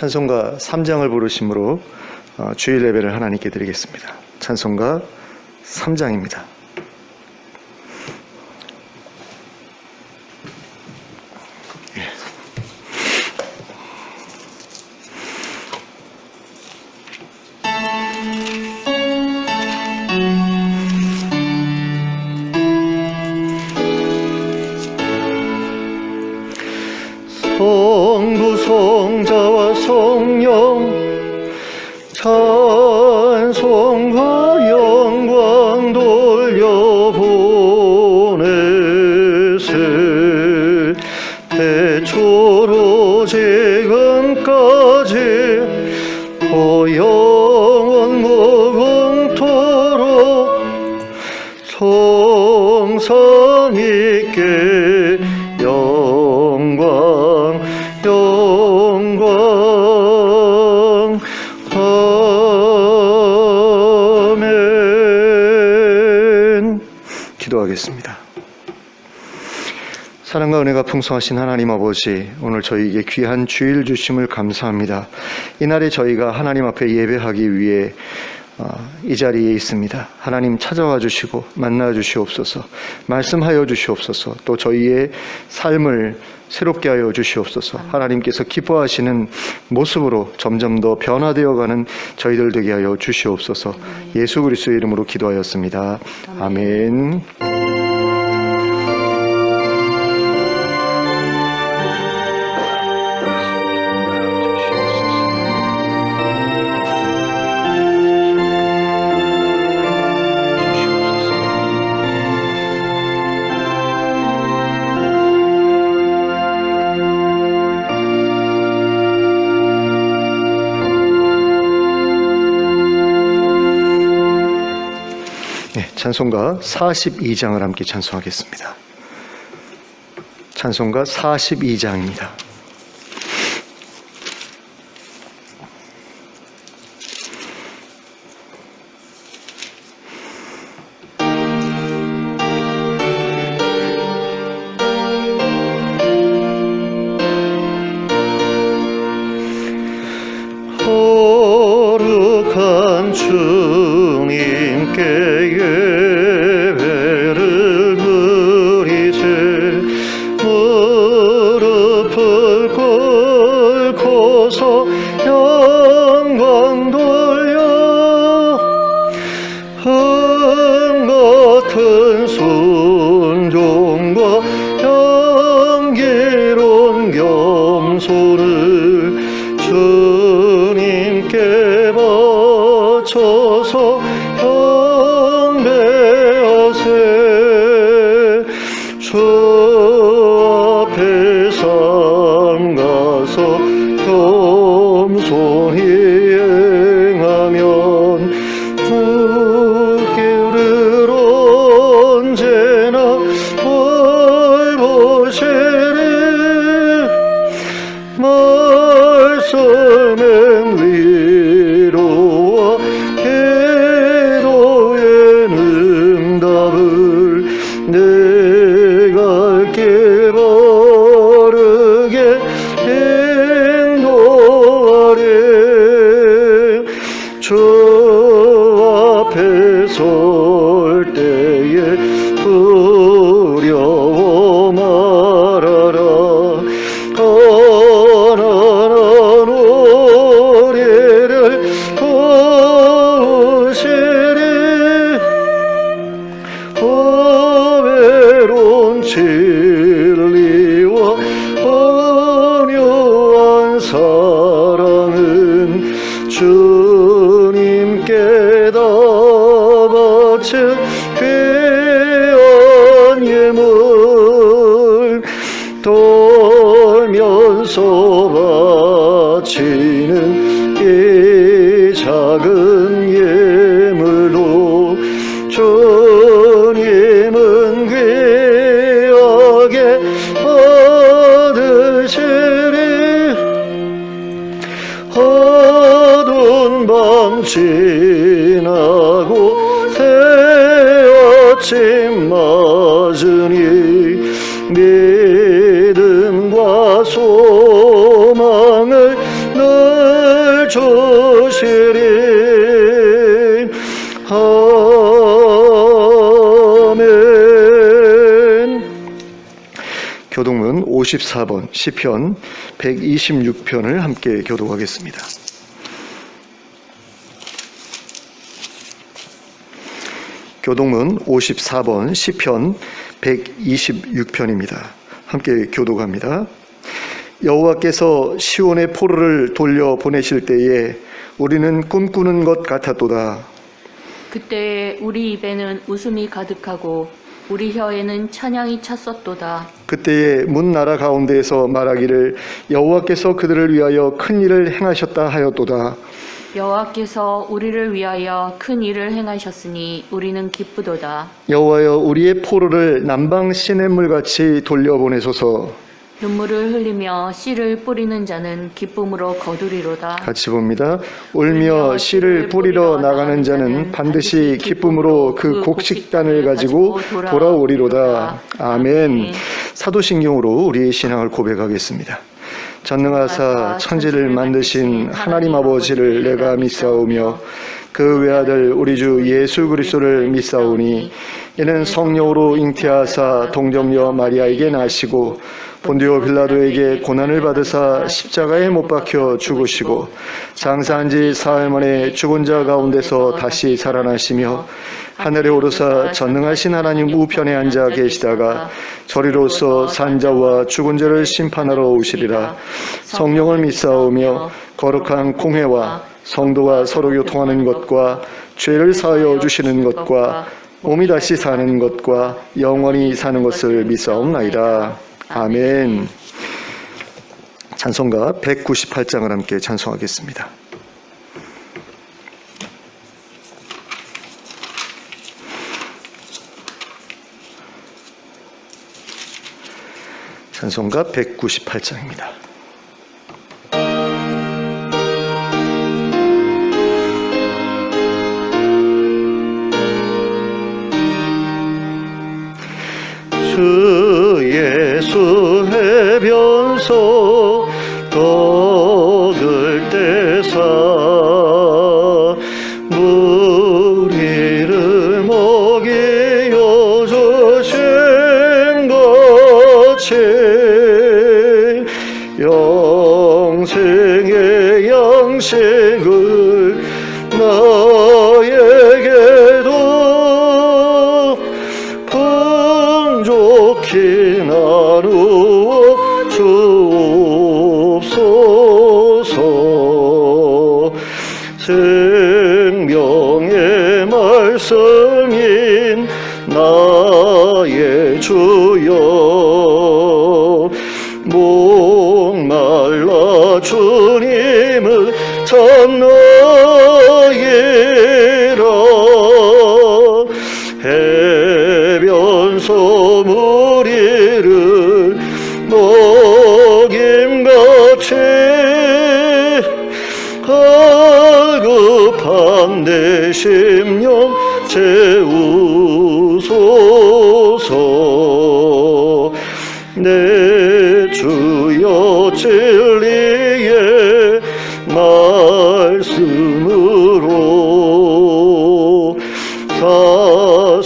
찬송가 3장을 부르심으로 주일 예배를 하나님께 드리겠습니다. 찬송가 3장입니다. 성부 성자와 성령 찬송과 영광 돌려보내세 태초로 지금까지 또 영원 무궁토록 성상 있게 영광 아멘. 기도하겠습니다. 사랑과 은혜가 풍성하신 하나님 아버지, 오늘 저희에게 귀한 주일 주심을 감사합니다. 이날에 저희가 하나님 앞에 예배하기 위해 이 자리에 있습니다. 하나님 찾아와 주시고 만나 주시옵소서, 말씀하여 주시옵소서, 또 저희의 삶을 새롭게 하여 주시옵소서. 하나님께서 기뻐하시는 모습으로 점점 더 변화되어가는 저희들 되게 하여 주시옵소서. 예수 그리스도의 이름으로 기도하였습니다. 아멘. 찬송가 42장을 함께 찬송하겠습니다. 찬송가 42장입니다. 거룩한 주님께 예배를 드리세 무릎을 꿇고서 영광 돌려 흥같은 순종과 향기로운 겸손을 주님께 바쳐서 경배하세 주 앞에 삼가서 겸손히 행하면 주께를 언제나 돌보시리 말씀은 위로와 기도의 응답을 내가 길 바르게 행동하리 주 앞에 설 때에 두려워 말아라 가난한 우리를 도우시리 외로운 진리와 온유한 사랑은 주님께 다 바친 귀한 예물 돌면서 바치는 이 작은 예물로 주님은 귀하게 받으시리 어두운 밤 지나고 새 아침 맞으니 믿음과 소망을 주시리. 아멘. 교독문 54번 시편 126편을 함께 교독하겠습니다. 교독문 54번 시편 126편입니다. 함께 교독합니다. 여호와께서 시온의 포로를 돌려 보내실 때에 우리는 꿈꾸는 것 같았도다. 그때 우리 입에는 웃음이 가득하고 우리 혀에는 찬양이 찼었도다. 그때에 문 나라 가운데에서 말하기를 여호와께서 그들을 위하여 큰 일을 행하셨다 하였도다. 여호와께서 우리를 위하여 큰 일을 행하셨으니 우리는 기쁘도다. 여호와여 우리의 포로를 남방 시냇물같이 돌려보내소서. 눈물을 흘리며 씨를 뿌리는 자는 기쁨으로 거두리로다. 같이 봅니다. 울며 씨를 뿌리러 나가는 자는 반드시 기쁨으로 그 곡식단을 가지고 돌아오리로다. 아멘. 사도신경으로 우리의 신앙을 고백하겠습니다. 전능하사 천지를 만드신 하나님 아버지를 내가 믿사오며 그 외아들 우리 주 예수 그리스도를 믿사오니 이는 성령으로 잉태하사 동정녀 마리아에게 나시고 본디오 빌라도에게 고난을 받으사 십자가에 못 박혀 죽으시고 장사한 지 사흘 만에 죽은 자 가운데서 다시 살아나시며 하늘에 오르사 전능하신 하나님 우편에 앉아 계시다가 저리로서 산자와 죽은 자를 심판하러 오시리라. 성령을 믿사오며 거룩한 공회와 성도가 서로 교통하는 것과 죄를 사하여 주시는 것과 몸이 다시 사는 것과 영원히 사는 것을 믿사옵나이다. 아멘. 찬송가 198장을 함께 찬송하겠습니다. 찬송가 198장입니다. 주 예수 해변소 떠들 때사 무리를 먹이여 주신 것이 영생의 양식을 나에게도 풍족히 나누어 주옵소서. 생명의 말씀인 나의 주여 목말라 주님을 찾나이다. 해변소 무리를 먹임같이 갈급한 내 심령 채우소서. 내 주여 진리의 말씀으로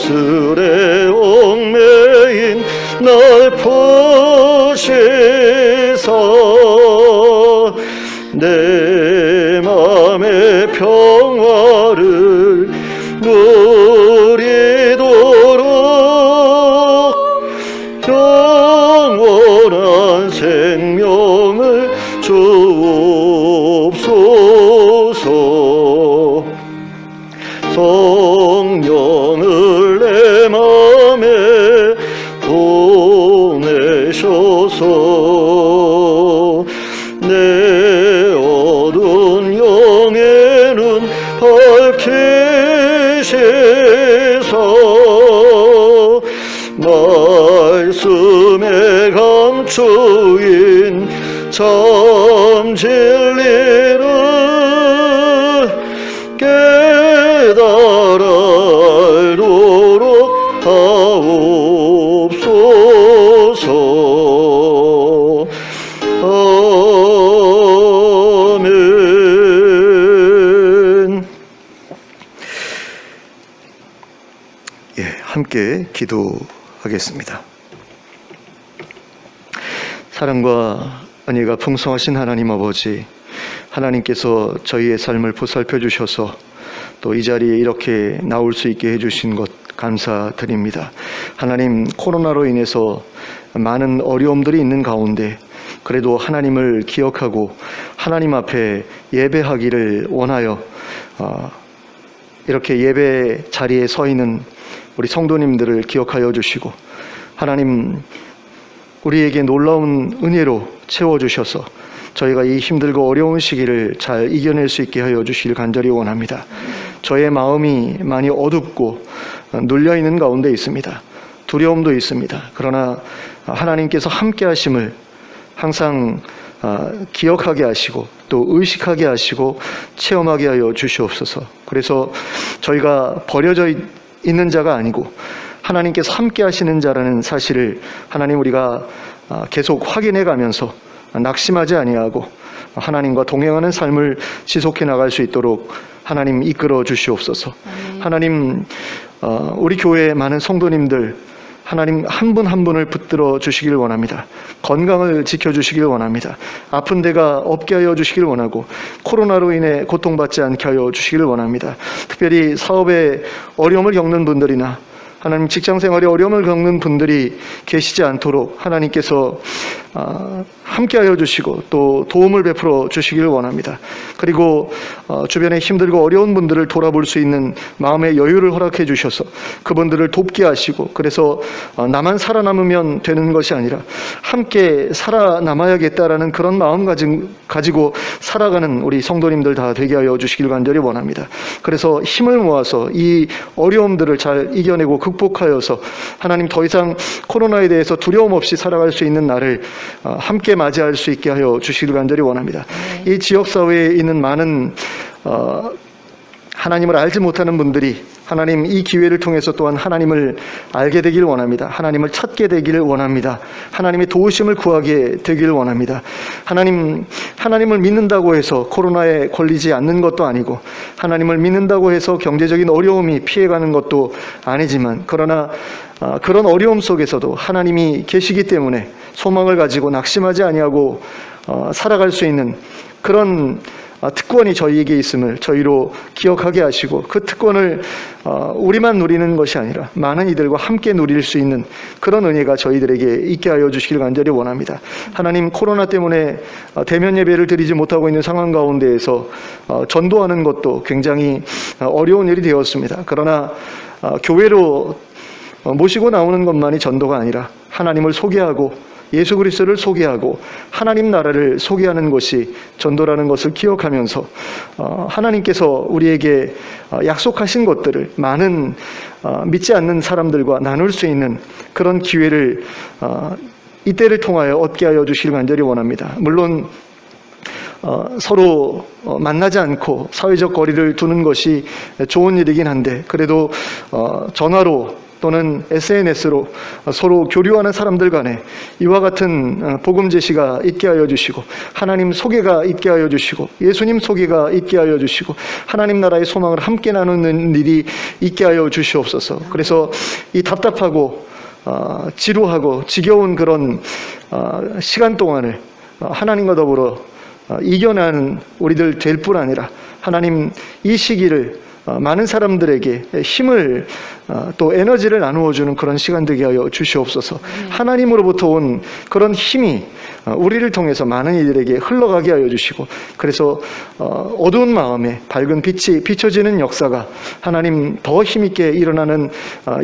사슬에 얽매인 날 푸시사 내 맘의 평화를 누리도록 영원한 생명을 주옵소서. 성령을 내 맘에 보내셔서 내 어두운 영에는 밝히시사 말씀에 감추인 참 진리를 깨달아 알도록 하옵소서. 아멘. 함께 기도하겠습니다. 사랑과 은혜가 풍성하신 하나님 아버지, 하나님께서 저희의 삶을 보살펴 주셔서 또 이 자리에 이렇게 나올 수 있게 해주신 것 감사드립니다. 하나님, 코로나로 인해서 많은 어려움들이 있는 가운데 그래도 하나님을 기억하고 하나님 앞에 예배하기를 원하여 이렇게 예배 자리에 서 있는 우리 성도님들을 기억하여 주시고, 하나님 우리에게 놀라운 은혜로 채워주셔서 저희가 이 힘들고 어려운 시기를 잘 이겨낼 수 있게 하여 주시길 간절히 원합니다. 저의 마음이 많이 어둡고 눌려있는 가운데 있습니다. 두려움도 있습니다. 그러나 하나님께서 함께 하심을 항상 기억하게 하시고 또 의식하게 하시고 체험하게 하여 주시옵소서. 그래서 저희가 버려져 있는 자가 아니고 하나님께서 함께 하시는 자라는 사실을 하나님 우리가 계속 확인해 가면서 낙심하지 아니하고 하나님과 동행하는 삶을 지속해 나갈 수 있도록 하나님 이끌어 주시옵소서. 하나님, 우리 교회의 많은 성도님들 하나님 한 분 한 분을 붙들어 주시길 원합니다. 건강을 지켜주시길 원합니다. 아픈 데가 없게 하여 주시길 원하고 코로나로 인해 고통받지 않게 하여 주시길 원합니다. 특별히 사업에 어려움을 겪는 분들이나 하나님 직장생활에 어려움을 겪는 분들이 계시지 않도록 하나님께서 함께하여 주시고 또 도움을 베풀어 주시길 원합니다. 그리고 주변에 힘들고 어려운 분들을 돌아볼 수 있는 마음의 여유를 허락해 주셔서 그분들을 돕게 하시고, 그래서 나만 살아남으면 되는 것이 아니라 함께 살아남아야겠다라는 그런 마음 가지고 살아가는 우리 성도님들 다 되게 하여 주시길 간절히 원합니다. 그래서 힘을 모아서 이 어려움들을 잘 이겨내고 극복하여서 하나님 더 이상 코로나에 대해서 두려움 없이 살아갈 수 있는 날을 함께 맞이할 수 있게 하여 주시길 간절히 원합니다. 이 지역사회에 있는 많은 하나님을 알지 못하는 분들이 하나님 이 기회를 통해서 또한 하나님을 알게 되길 원합니다. 하나님을 찾게 되기를 원합니다. 하나님의 도우심을 구하게 되기를 원합니다. 하나님을 믿는다고 해서 코로나에 걸리지 않는 것도 아니고 하나님을 믿는다고 해서 경제적인 어려움이 피해가는 것도 아니지만, 그러나 그런 어려움 속에서도 하나님이 계시기 때문에 소망을 가지고 낙심하지 아니하고 살아갈 수 있는 그런 특권이 저희에게 있음을 저희로 기억하게 하시고, 그 특권을 우리만 누리는 것이 아니라 많은 이들과 함께 누릴 수 있는 그런 은혜가 저희들에게 있게 하여 주시길 간절히 원합니다. 하나님, 코로나 때문에 대면 예배를 드리지 못하고 있는 상황 가운데에서 전도하는 것도 굉장히 어려운 일이 되었습니다. 그러나 교회로 모시고 나오는 것만이 전도가 아니라 하나님을 소개하고 예수 그리스도를 소개하고 하나님 나라를 소개하는 것이 전도라는 것을 기억하면서 하나님께서 우리에게 약속하신 것들을 많은 믿지 않는 사람들과 나눌 수 있는 그런 기회를 이때를 통하여 얻게 하여 주시길 간절히 원합니다. 물론 서로 만나지 않고 사회적 거리를 두는 것이 좋은 일이긴 한데, 그래도 전화로 또는 SNS로 서로 교류하는 사람들 간에 이와 같은 복음 제시가 있게 하여 주시고 하나님 소개가 있게 하여 주시고 예수님 소개가 있게 하여 주시고 하나님 나라의 소망을 함께 나누는 일이 있게 하여 주시옵소서. 그래서 이 답답하고 지루하고 지겨운 그런 시간 동안을 하나님과 더불어 이겨내는 우리들 될 뿐 아니라 하나님 이 시기를 많은 사람들에게 힘을 또 에너지를 나누어주는 그런 시간 되게 하여 주시옵소서. 하나님으로부터 온 그런 힘이 우리를 통해서 많은 이들에게 흘러가게 하여 주시고, 그래서 어두운 마음에 밝은 빛이 비춰지는 역사가 하나님 더 힘있게 일어나는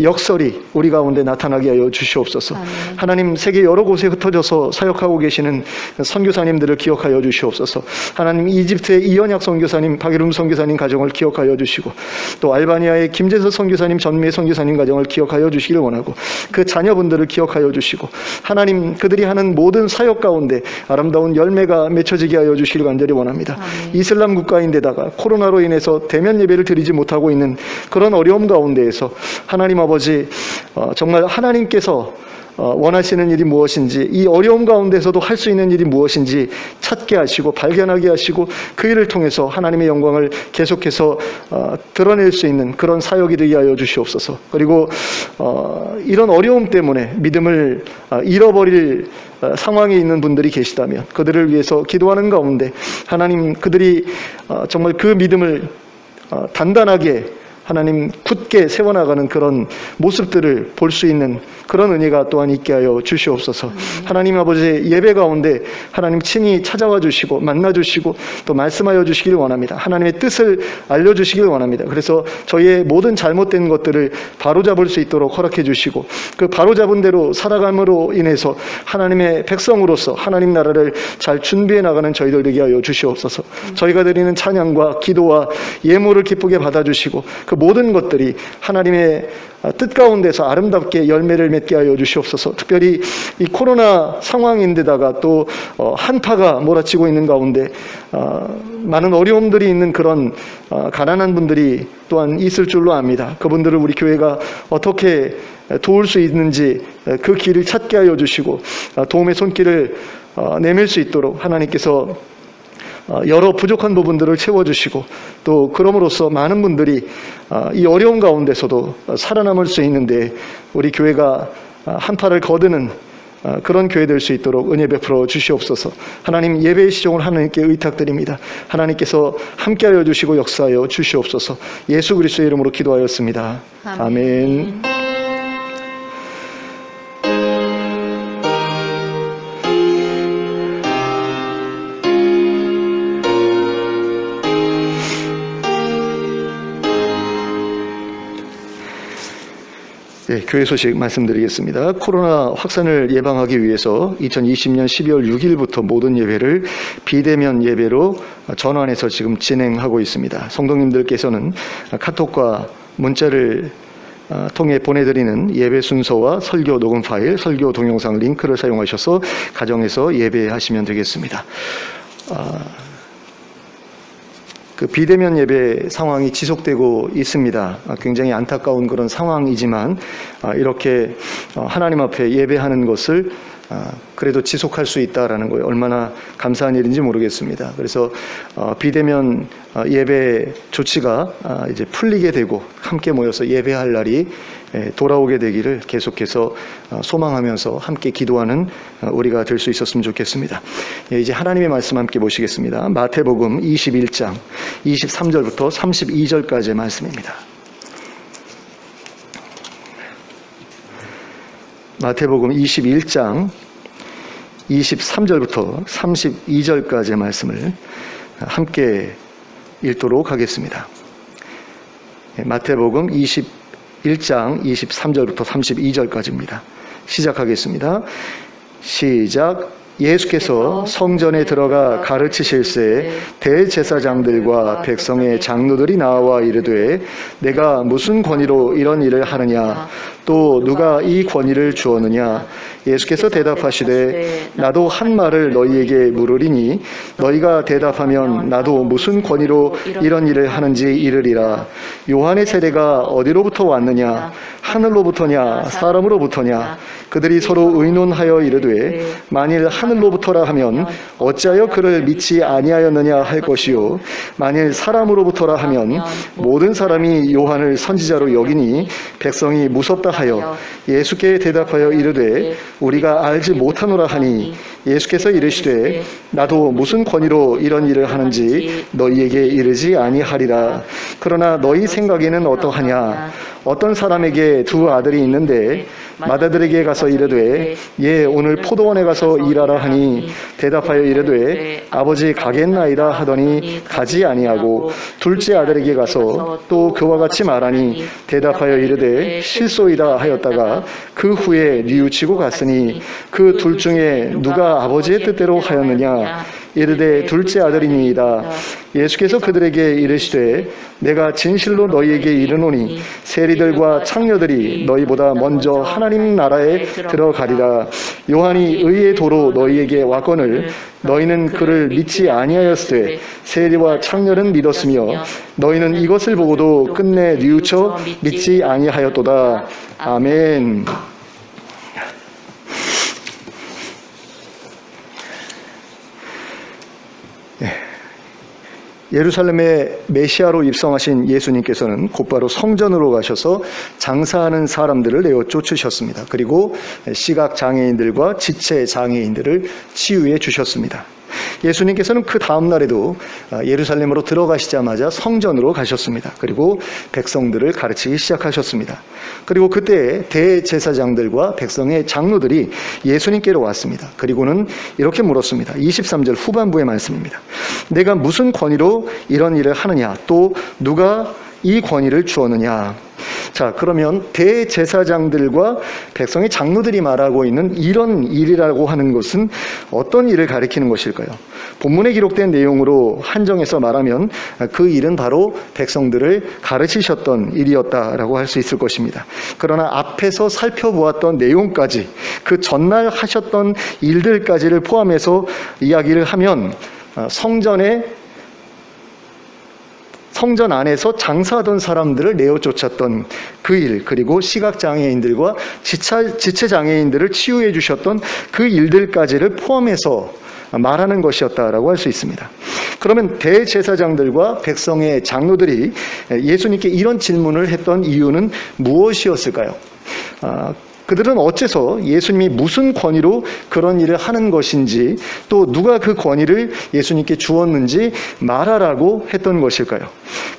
역설이 우리 가운데 나타나게 하여 주시옵소서. 하나님, 세계 여러 곳에 흩어져서 사역하고 계시는 선교사님들을 기억하여 주시옵소서. 하나님, 이집트의 이연약 선교사님, 박예름 선교사님 가정을 기억하여 주시고, 또 알바니아의 김재서 선교사님, 전미애 선교사님 가정을 기억하여 주시기를 원하고, 그 자녀분들을 기억하여 주시고, 하나님 그들이 하는 모든 사역 가운데 아름다운 열매가 맺혀지게 하여 주시기를 간절히 원합니다. 이슬람 국가인데다가 코로나로 인해서 대면 예배를 드리지 못하고 있는 그런 어려움 가운데에서 하나님 아버지, 정말 하나님께서 원하시는 일이 무엇인지, 이 어려움 가운데서도 할 수 있는 일이 무엇인지 찾게 하시고 발견하게 하시고 그 일을 통해서 하나님의 영광을 계속해서 드러낼 수 있는 그런 사역이 되게 하여 주시옵소서. 그리고 이런 어려움 때문에 믿음을 잃어버릴 상황에 있는 분들이 계시다면 그들을 위해서 기도하는 가운데 하나님, 그들이 정말 그 믿음을 단단하게 하나님 굳게 세워나가는 그런 모습들을 볼 수 있는 그런 은혜가 또한 있게 하여 주시옵소서. 하나님 아버지의 예배 가운데 하나님 친히 찾아와 주시고 만나 주시고 또 말씀하여 주시길 원합니다. 하나님의 뜻을 알려주시길 원합니다. 그래서 저희의 모든 잘못된 것들을 바로잡을 수 있도록 허락해 주시고 그 바로잡은 대로 살아감으로 인해서 하나님의 백성으로서 하나님 나라를 잘 준비해 나가는 저희들 되게 하여 주시옵소서. 저희가 드리는 찬양과 기도와 예물을 기쁘게 받아주시고 그 모든 것들이 하나님의 뜻 가운데서 아름답게 열매를 맺게 하여 주시옵소서. 특별히 이 코로나 상황인데다가 또 한파가 몰아치고 있는 가운데 많은 어려움들이 있는 그런 가난한 분들이 또한 있을 줄로 압니다. 그분들을 우리 교회가 어떻게 도울 수 있는지 그 길을 찾게 하여 주시고 도움의 손길을 내밀 수 있도록 하나님께서 여러 부족한 부분들을 채워주시고 또 그럼으로써 많은 분들이 이 어려운 가운데서도 살아남을 수 있는데 우리 교회가 한파를 거두는 그런 교회 될 수 있도록 은혜 베풀어 주시옵소서. 하나님, 예배의 시종을 하나님께 의탁드립니다. 하나님께서 함께하여 주시고 역사하여 주시옵소서. 예수 그리스도의 이름으로 기도하였습니다. 아멘. 네, 교회 소식 말씀드리겠습니다. 코로나 확산을 예방하기 위해서 2020년 12월 6일부터 모든 예배를 비대면 예배로 전환해서 지금 진행하고 있습니다. 성도님들께서는 카톡과 문자를 통해 보내드리는 예배 순서와 설교 녹음 파일, 설교 동영상 링크를 사용하셔서 가정에서 예배하시면 되겠습니다. 그 비대면 예배 상황이 지속되고 있습니다. 굉장히 안타까운 그런 상황이지만 이렇게 하나님 앞에 예배하는 것을 그래도 지속할 수 있다라는 거예요. 얼마나 감사한 일인지 모르겠습니다. 그래서 비대면 예배 조치가 이제 풀리게 되고 함께 모여서 예배할 날이 돌아오게 되기를 계속해서 소망하면서 함께 기도하는 우리가 될 수 있었으면 좋겠습니다. 이제 하나님의 말씀 함께 보시겠습니다. 마태복음 21장 23절부터 32절까지의 말씀입니다. 마태복음 21장 23절부터 32절까지의 말씀을 함께 읽도록 하겠습니다. 마태복음 21장 23절부터 32절까지입니다. 시작하겠습니다. 시작. 예수께서 성전에 들어가 가르치실새 대제사장들과 백성의 장로들이 나와 이르되 내가 무슨 권위로 이런 일을 하느냐, 또 누가 이 권위를 주었느냐. 예수께서 대답하시되 나도 한 말을 너희에게 물으리니 너희가 대답하면 나도 무슨 권위로 이런 일을 하는지 이르리라. 요한의 세례가 어디로부터 왔느냐, 하늘로부터냐 사람으로부터냐. 그들이 서로 의논하여 이르되 만일 하늘로부터라 하면 어찌하여 그를 믿지 아니하였느냐 할 것이요, 만일 사람으로부터라 하면 모든 사람이 요한을 선지자로 여기니 백성이 무섭다 하여 예수께 대답하여 이르되 우리가 알지 못하노라 하니, 예수께서 이르시되 나도 무슨 권위로 이런 일을 하는지 너희에게 이르지 아니하리라. 그러나 너희 생각에는 어떠하냐. 어떤 사람에게 두 아들이 있는데 맏아들에게 가서 이르되 예 오늘 포도원에 가서 일하라 하니 대답하여 이르되 아버지 가겠나이다 하더니 가지 아니하고, 둘째 아들에게 가서 또 그와 같이 말하니 대답하여 이르되 실소이다 하였다가 그 후에 뉘우치고 갔으니 그 둘 중에 누가 아버지의 뜻대로 하였느냐. 이르되 둘째 아들이니이다. 예수께서 그들에게 이르시되 내가 진실로 너희에게 이르노니 세리들과 창녀들이 너희보다 먼저 하나님 나라에 들어가리라. 요한이 의의 도로 너희에게 왔거늘 너희는 그를 믿지 아니하였으되 세리와 창녀는 믿었으며 너희는 이것을 보고도 끝내 뉘우쳐 믿지 아니하였도다. 아멘. 예루살렘에 메시아로 입성하신 예수님께서는 곧바로 성전으로 가셔서 장사하는 사람들을 내어 쫓으셨습니다. 그리고 시각장애인들과 지체장애인들을 치유해 주셨습니다. 예수님께서는 그 다음 날에도 예루살렘으로 들어가시자마자 성전으로 가셨습니다. 그리고 백성들을 가르치기 시작하셨습니다. 그리고 그때 대제사장들과 백성의 장로들이 예수님께로 왔습니다. 그리고는 이렇게 물었습니다. 23절 후반부의 말씀입니다. 내가 무슨 권위로 이런 일을 하느냐? 또 누가 이 권위를 주었느냐? 자, 그러면 대제사장들과 백성의 장로들이 말하고 있는 이런 일이라고 하는 것은 어떤 일을 가리키는 것일까요? 본문에 기록된 내용으로 한정해서 말하면 그 일은 바로 백성들을 가르치셨던 일이었다라고 할 수 있을 것입니다. 그러나 앞에서 살펴보았던 내용까지, 그 전날 하셨던 일들까지를 포함해서 이야기를 하면 성전 안에서 장사하던 사람들을 내어 쫓았던 그 일, 그리고 시각장애인들과 지체장애인들을 치유해 주셨던 그 일들까지를 포함해서 말하는 것이었다라고 할 수 있습니다. 그러면 대제사장들과 백성의 장로들이 예수님께 이런 질문을 했던 이유는 무엇이었을까요? 그들은 어째서 예수님이 무슨 권위로 그런 일을 하는 것인지, 또 누가 그 권위를 예수님께 주었는지 말하라고 했던 것일까요?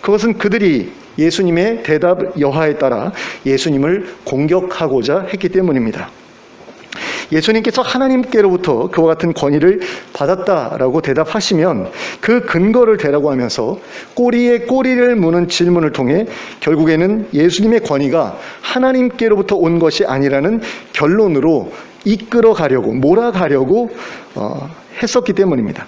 그것은 그들이 예수님의 대답 여하에 따라 예수님을 공격하고자 했기 때문입니다. 예수님께서 하나님께로부터 그와 같은 권위를 받았다라고 대답하시면 그 근거를 대라고 하면서 꼬리에 꼬리를 무는 질문을 통해 결국에는 예수님의 권위가 하나님께로부터 온 것이 아니라는 결론으로 이끌어가려고, 몰아가려고 했었기 때문입니다.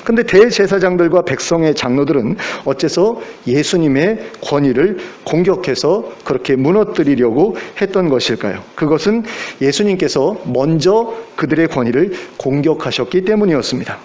근데 대제사장들과 백성의 장로들은 어째서 예수님의 권위를 공격해서 그렇게 무너뜨리려고 했던 것일까요? 그것은 예수님께서 먼저 그들의 권위를 공격하셨기 때문이었습니다.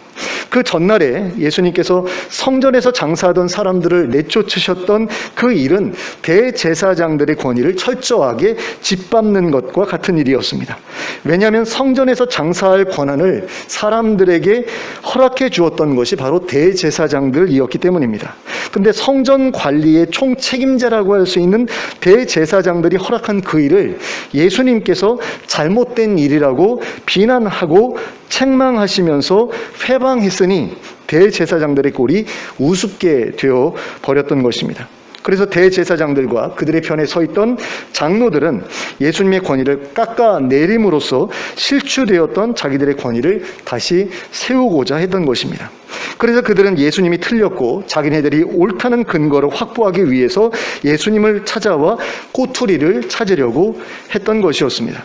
그 전날에 예수님께서 성전에서 장사하던 사람들을 내쫓으셨던 그 일은 대제사장들의 권위를 철저하게 짓밟는 것과 같은 일이었습니다. 왜냐하면 성전에서 장사할 권한을 사람들에게 허락해 주었던 것이 바로 대제사장들이었기 때문입니다. 그런데 성전 관리의 총책임자라고 할 수 있는 대제사장들이 허락한 그 일을 예수님께서 잘못된 일이라고 비난하고 책망하시면서 회방했으니 대제사장들의 꼴이 우습게 되어 버렸던 것입니다. 그래서 대제사장들과 그들의 편에 서 있던 장로들은 예수님의 권위를 깎아내림으로써 실추되었던 자기들의 권위를 다시 세우고자 했던 것입니다. 그래서 그들은 예수님이 틀렸고 자기네들이 옳다는 근거를 확보하기 위해서 예수님을 찾아와 꼬투리를 찾으려고 했던 것이었습니다.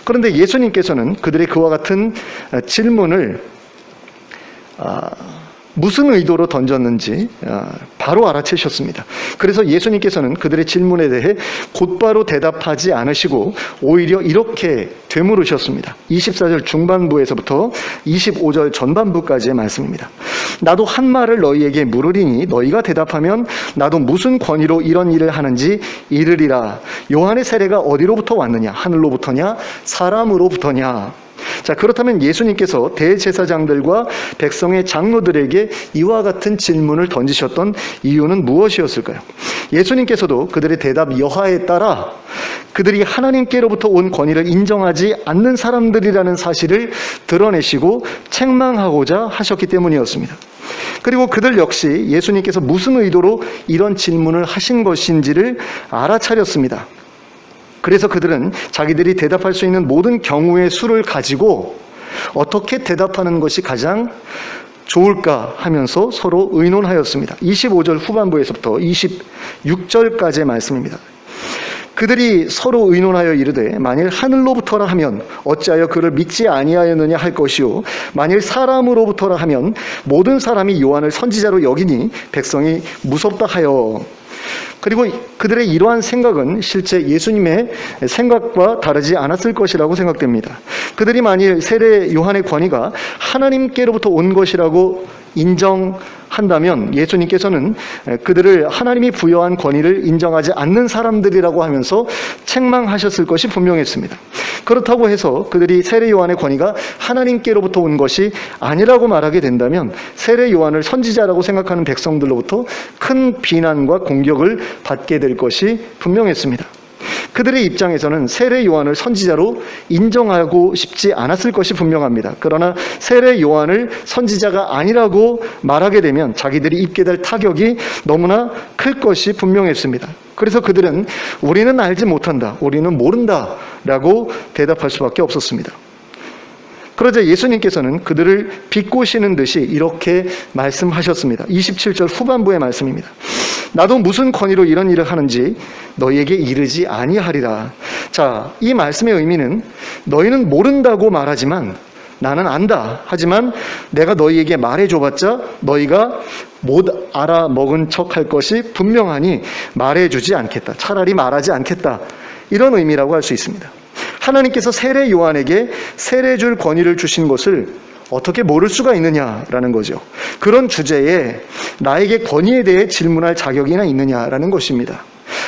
그런데 예수님께서는 그들의 그와 같은 질문을 무슨 의도로 던졌는지 바로 알아채셨습니다. 그래서 예수님께서는 그들의 질문에 대해 곧바로 대답하지 않으시고 오히려 이렇게 되물으셨습니다. 24절 중반부에서부터 25절 전반부까지의 말씀입니다. 나도 한 말을 너희에게 물으리니 너희가 대답하면 나도 무슨 권위로 이런 일을 하는지 이르리라. 요한의 세례가 어디로부터 왔느냐? 하늘로부터냐? 사람으로부터냐? 자, 그렇다면 예수님께서 대제사장들과 백성의 장로들에게 이와 같은 질문을 던지셨던 이유는 무엇이었을까요? 예수님께서도 그들의 대답 여하에 따라 그들이 하나님께로부터 온 권위를 인정하지 않는 사람들이라는 사실을 드러내시고 책망하고자 하셨기 때문이었습니다. 그리고 그들 역시 예수님께서 무슨 의도로 이런 질문을 하신 것인지를 알아차렸습니다. 그래서 그들은 자기들이 대답할 수 있는 모든 경우의 수를 가지고 어떻게 대답하는 것이 가장 좋을까 하면서 서로 의논하였습니다. 25절 후반부에서부터 26절까지의 말씀입니다. 그들이 서로 의논하여 이르되 만일 하늘로부터라 하면 어찌하여 그를 믿지 아니하였느냐 할 것이요 만일 사람으로부터라 하면 모든 사람이 요한을 선지자로 여기니 백성이 무섭다 하여. 그리고 그들의 이러한 생각은 실제 예수님의 생각과 다르지 않았을 것이라고 생각됩니다. 그들이 만일 세례 요한의 권위가 하나님께로부터 온 것이라고 인정하는 한다면 예수님께서는 그들을 하나님이 부여한 권위를 인정하지 않는 사람들이라고 하면서 책망하셨을 것이 분명했습니다. 그렇다고 해서 그들이 세례 요한의 권위가 하나님께로부터 온 것이 아니라고 말하게 된다면 세례 요한을 선지자라고 생각하는 백성들로부터 큰 비난과 공격을 받게 될 것이 분명했습니다. 그들의 입장에서는 세례 요한을 선지자로 인정하고 싶지 않았을 것이 분명합니다. 그러나 세례 요한을 선지자가 아니라고 말하게 되면 자기들이 입게 될 타격이 너무나 클 것이 분명했습니다. 그래서 그들은 우리는 알지 못한다, 우리는 모른다 라고 대답할 수밖에 없었습니다. 그러자 예수님께서는 그들을 비꼬시는 듯이 이렇게 말씀하셨습니다. 27절 후반부의 말씀입니다. 나도 무슨 권위로 이런 일을 하는지 너희에게 이르지 아니하리라. 자, 이 말씀의 의미는 너희는 모른다고 말하지만 나는 안다. 하지만 내가 너희에게 말해줘봤자 너희가 못 알아먹은 척할 것이 분명하니 말해주지 않겠다. 차라리 말하지 않겠다. 이런 의미라고 할 수 있습니다. 하나님께서 세례 요한에게 세례 줄 권위를 주신 것을 어떻게 모를 수가 있느냐라는 거죠. 그런 주제에 나에게 권위에 대해 질문할 자격이나 있느냐라는 것입니다.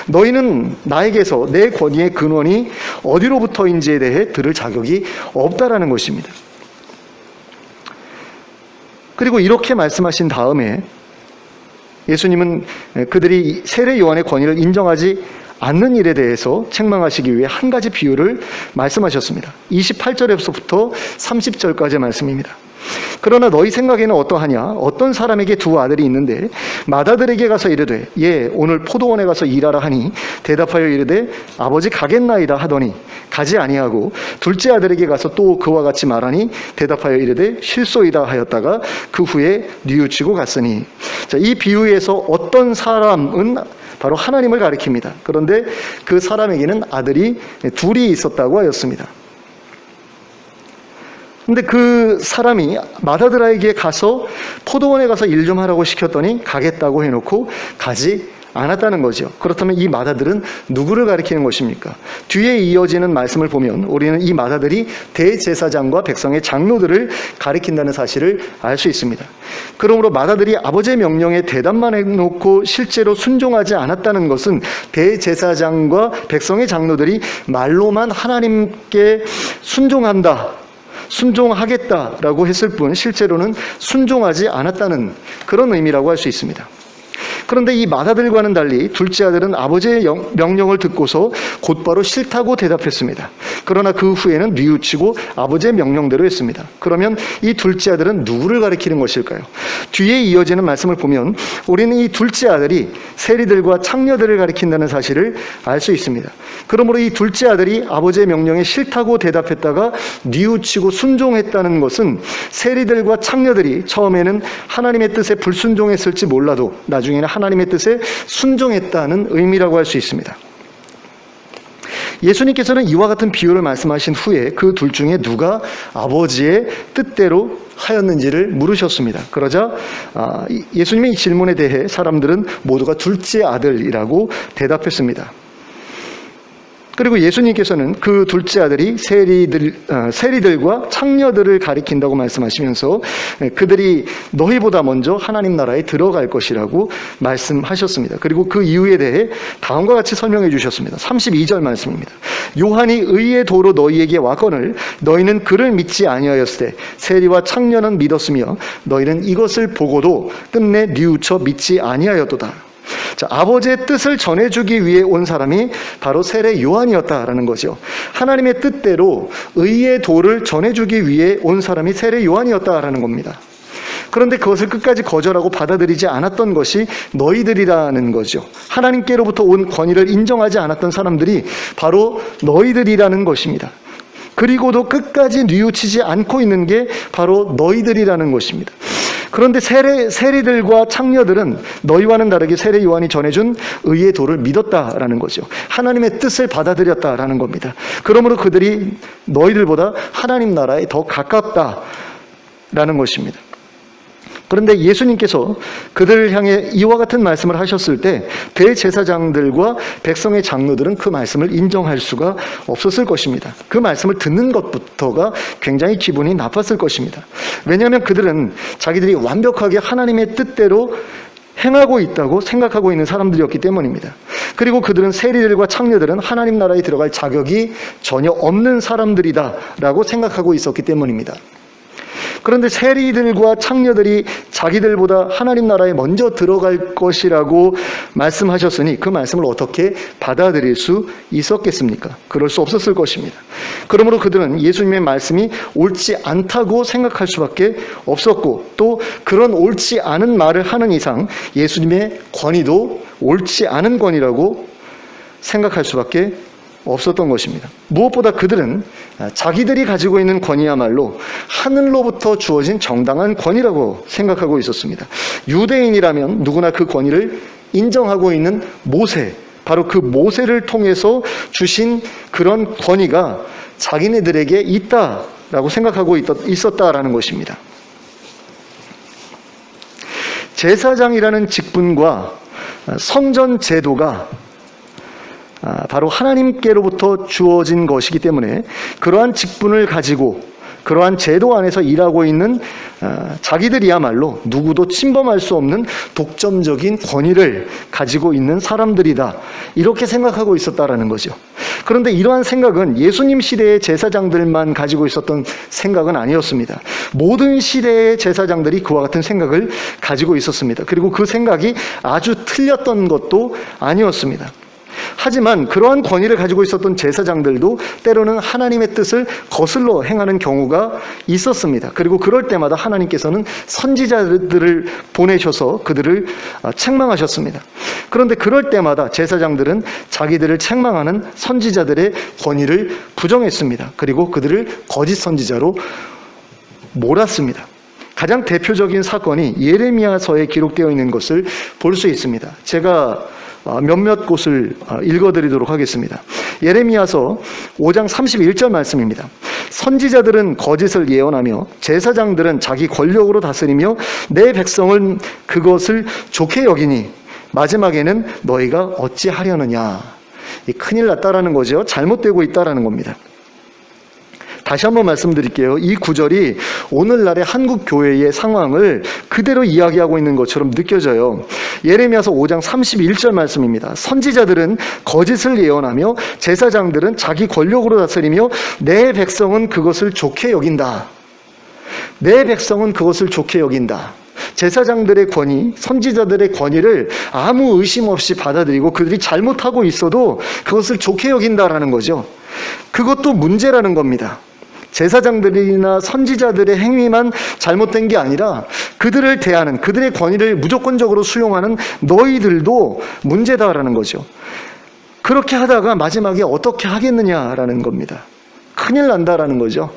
너희는 나에게서 내 권위의 근원이 어디로부터인지에 대해 들을 자격이 없다라는 것입니다. 그리고 이렇게 말씀하신 다음에 예수님은 그들이 세례 요한의 권위를 인정하지 않는 일에 대해서 책망하시기 위해 한 가지 비유를 말씀하셨습니다. 28절에서부터 30절까지의 말씀입니다. 그러나 너희 생각에는 어떠하냐? 어떤 사람에게 두 아들이 있는데 맏아들에게 가서 이르되 오늘 포도원에 가서 일하라 하니 대답하여 이르되 아버지 가겠나이다 하더니 가지 아니하고 둘째 아들에게 가서 또 그와 같이 말하니 대답하여 이르되 실소이다 하였다가 그 후에 뉘우치고 갔으니. 자, 이 비유에서 어떤 사람은 바로 하나님을 가리킵니다. 그런데 그 사람에게는 아들이 둘이 있었다고 하였습니다. 근데 그 사람이 맏아들에게 가서 포도원에 가서 일 좀 하라고 시켰더니 가겠다고 해놓고 가지 않았다는 거죠. 그렇다면 이 맏아들은 누구를 가리키는 것입니까? 뒤에 이어지는 말씀을 보면 우리는 이 맏아들이 대제사장과 백성의 장로들을 가리킨다는 사실을 알 수 있습니다. 그러므로 맏아들이 아버지의 명령에 대답만 해놓고 실제로 순종하지 않았다는 것은 대제사장과 백성의 장로들이 말로만 하나님께 순종하겠다라고 했을 뿐 실제로는 순종하지 않았다는 그런 의미라고 할 수 있습니다. 그런데 이 맏아들과는 달리 둘째 아들은 아버지의 명령을 듣고서 곧바로 싫다고 대답했습니다. 그러나 그 후에는 뉘우치고 아버지의 명령대로 했습니다. 그러면 이 둘째 아들은 누구를 가리키는 것일까요? 뒤에 이어지는 말씀을 보면 우리는 이 둘째 아들이 세리들과 창녀들을 가리킨다는 사실을 알 수 있습니다. 그러므로 이 둘째 아들이 아버지의 명령에 싫다고 대답했다가 뉘우치고 순종했다는 것은 세리들과 창녀들이 처음에는 하나님의 뜻에 불순종했을지 몰라도 나중에는 하나님의 뜻에 순종했다는 의미라고 할 수 있습니다. 예수님께서는 이와 같은 비유를 말씀하신 후에 그 둘 중에 누가 아버지의 뜻대로 하였는지를 물으셨습니다. 그러자 예수님의 이 질문에 대해 사람들은 모두가 둘째 아들이라고 대답했습니다. 그리고 예수님께서는 그 둘째 아들이 세리들과 창녀들을 가리킨다고 말씀하시면서 그들이 너희보다 먼저 하나님 나라에 들어갈 것이라고 말씀하셨습니다. 그리고 그 이유에 대해 다음과 같이 설명해 주셨습니다. 32절 말씀입니다. 요한이 의의 도로 너희에게 왔거늘 너희는 그를 믿지 아니하였으되 세리와 창녀는 믿었으며 너희는 이것을 보고도 끝내 뉘우쳐 믿지 아니하였도다. 자, 아버지의 뜻을 전해주기 위해 온 사람이 바로 세례 요한이었다라는 거죠. 하나님의 뜻대로 의의 도를 전해주기 위해 온 사람이 세례 요한이었다라는 겁니다. 그런데 그것을 끝까지 거절하고 받아들이지 않았던 것이 너희들이라는 거죠. 하나님께로부터 온 권위를 인정하지 않았던 사람들이 바로 너희들이라는 것입니다. 그리고도 끝까지 뉘우치지 않고 있는 게 바로 너희들이라는 것입니다. 그런데 세리들과 창녀들은 너희와는 다르게 세례 요한이 전해준 의의 도를 믿었다라는 거죠. 하나님의 뜻을 받아들였다라는 겁니다. 그러므로 그들이 너희들보다 하나님 나라에 더 가깝다라는 것입니다. 그런데 예수님께서 그들을 향해 이와 같은 말씀을 하셨을 때 대제사장들과 백성의 장로들은 그 말씀을 인정할 수가 없었을 것입니다. 그 말씀을 듣는 것부터가 굉장히 기분이 나빴을 것입니다. 왜냐하면 그들은 자기들이 완벽하게 하나님의 뜻대로 행하고 있다고 생각하고 있는 사람들이었기 때문입니다. 그리고 그들은 세리들과 창녀들은 하나님 나라에 들어갈 자격이 전혀 없는 사람들이다라고 생각하고 있었기 때문입니다. 그런데 세리들과 창녀들이 자기들보다 하나님 나라에 먼저 들어갈 것이라고 말씀하셨으니 그 말씀을 어떻게 받아들일 수 있었겠습니까? 그럴 수 없었을 것입니다. 그러므로 그들은 예수님의 말씀이 옳지 않다고 생각할 수밖에 없었고, 또 그런 옳지 않은 말을 하는 이상 예수님의 권위도 옳지 않은 권위라고 생각할 수밖에 없었던 것입니다. 무엇보다 그들은 자기들이 가지고 있는 권위야말로 하늘로부터 주어진 정당한 권위라고 생각하고 있었습니다. 유대인이라면 누구나 그 권위를 인정하고 있는 모세, 바로 그 모세를 통해서 주신 그런 권위가 자기네들에게 있다라고 생각하고 있었다라는 것입니다. 제사장이라는 직분과 성전 제도가 바로 하나님께로부터 주어진 것이기 때문에 그러한 직분을 가지고 그러한 제도 안에서 일하고 있는 자기들이야말로 누구도 침범할 수 없는 독점적인 권위를 가지고 있는 사람들이다, 이렇게 생각하고 있었다라는 거죠. 그런데 이러한 생각은 예수님 시대의 제사장들만 가지고 있었던 생각은 아니었습니다. 모든 시대의 제사장들이 그와 같은 생각을 가지고 있었습니다. 그리고 그 생각이 아주 틀렸던 것도 아니었습니다. 하지만 그러한 권위를 가지고 있었던 제사장들도 때로는 하나님의 뜻을 거슬러 행하는 경우가 있었습니다. 그리고 그럴 때마다 하나님께서는 선지자들을 보내셔서 그들을 책망하셨습니다. 그런데 그럴 때마다 제사장들은 자기들을 책망하는 선지자들의 권위를 부정했습니다. 그리고 그들을 거짓 선지자로 몰았습니다. 가장 대표적인 사건이 예레미야서에 기록되어 있는 것을 볼 수 있습니다. 제가 몇몇 곳을 읽어드리도록 하겠습니다. 예레미야서 5장 31절 말씀입니다. 선지자들은 거짓을 예언하며 제사장들은 자기 권력으로 다스리며 내 백성은 그것을 좋게 여기니 마지막에는 너희가 어찌하려느냐. 큰일 났다라는 거죠. 잘못되고 있다라는 겁니다. 다시 한번 말씀드릴게요. 이 구절이 오늘날의 한국 교회의 상황을 그대로 이야기하고 있는 것처럼 느껴져요. 예레미야서 5장 31절 말씀입니다. 선지자들은 거짓을 예언하며 제사장들은 자기 권력으로 다스리며 내 백성은 그것을 좋게 여긴다. 내 백성은 그것을 좋게 여긴다. 제사장들의 권위, 선지자들의 권위를 아무 의심 없이 받아들이고 그들이 잘못하고 있어도 그것을 좋게 여긴다라는 거죠. 그것도 문제라는 겁니다. 제사장들이나 선지자들의 행위만 잘못된 게 아니라 그들을 대하는, 그들의 권위를 무조건적으로 수용하는 너희들도 문제다라는 거죠. 그렇게 하다가 마지막에 어떻게 하겠느냐라는 겁니다. 큰일 난다라는 거죠.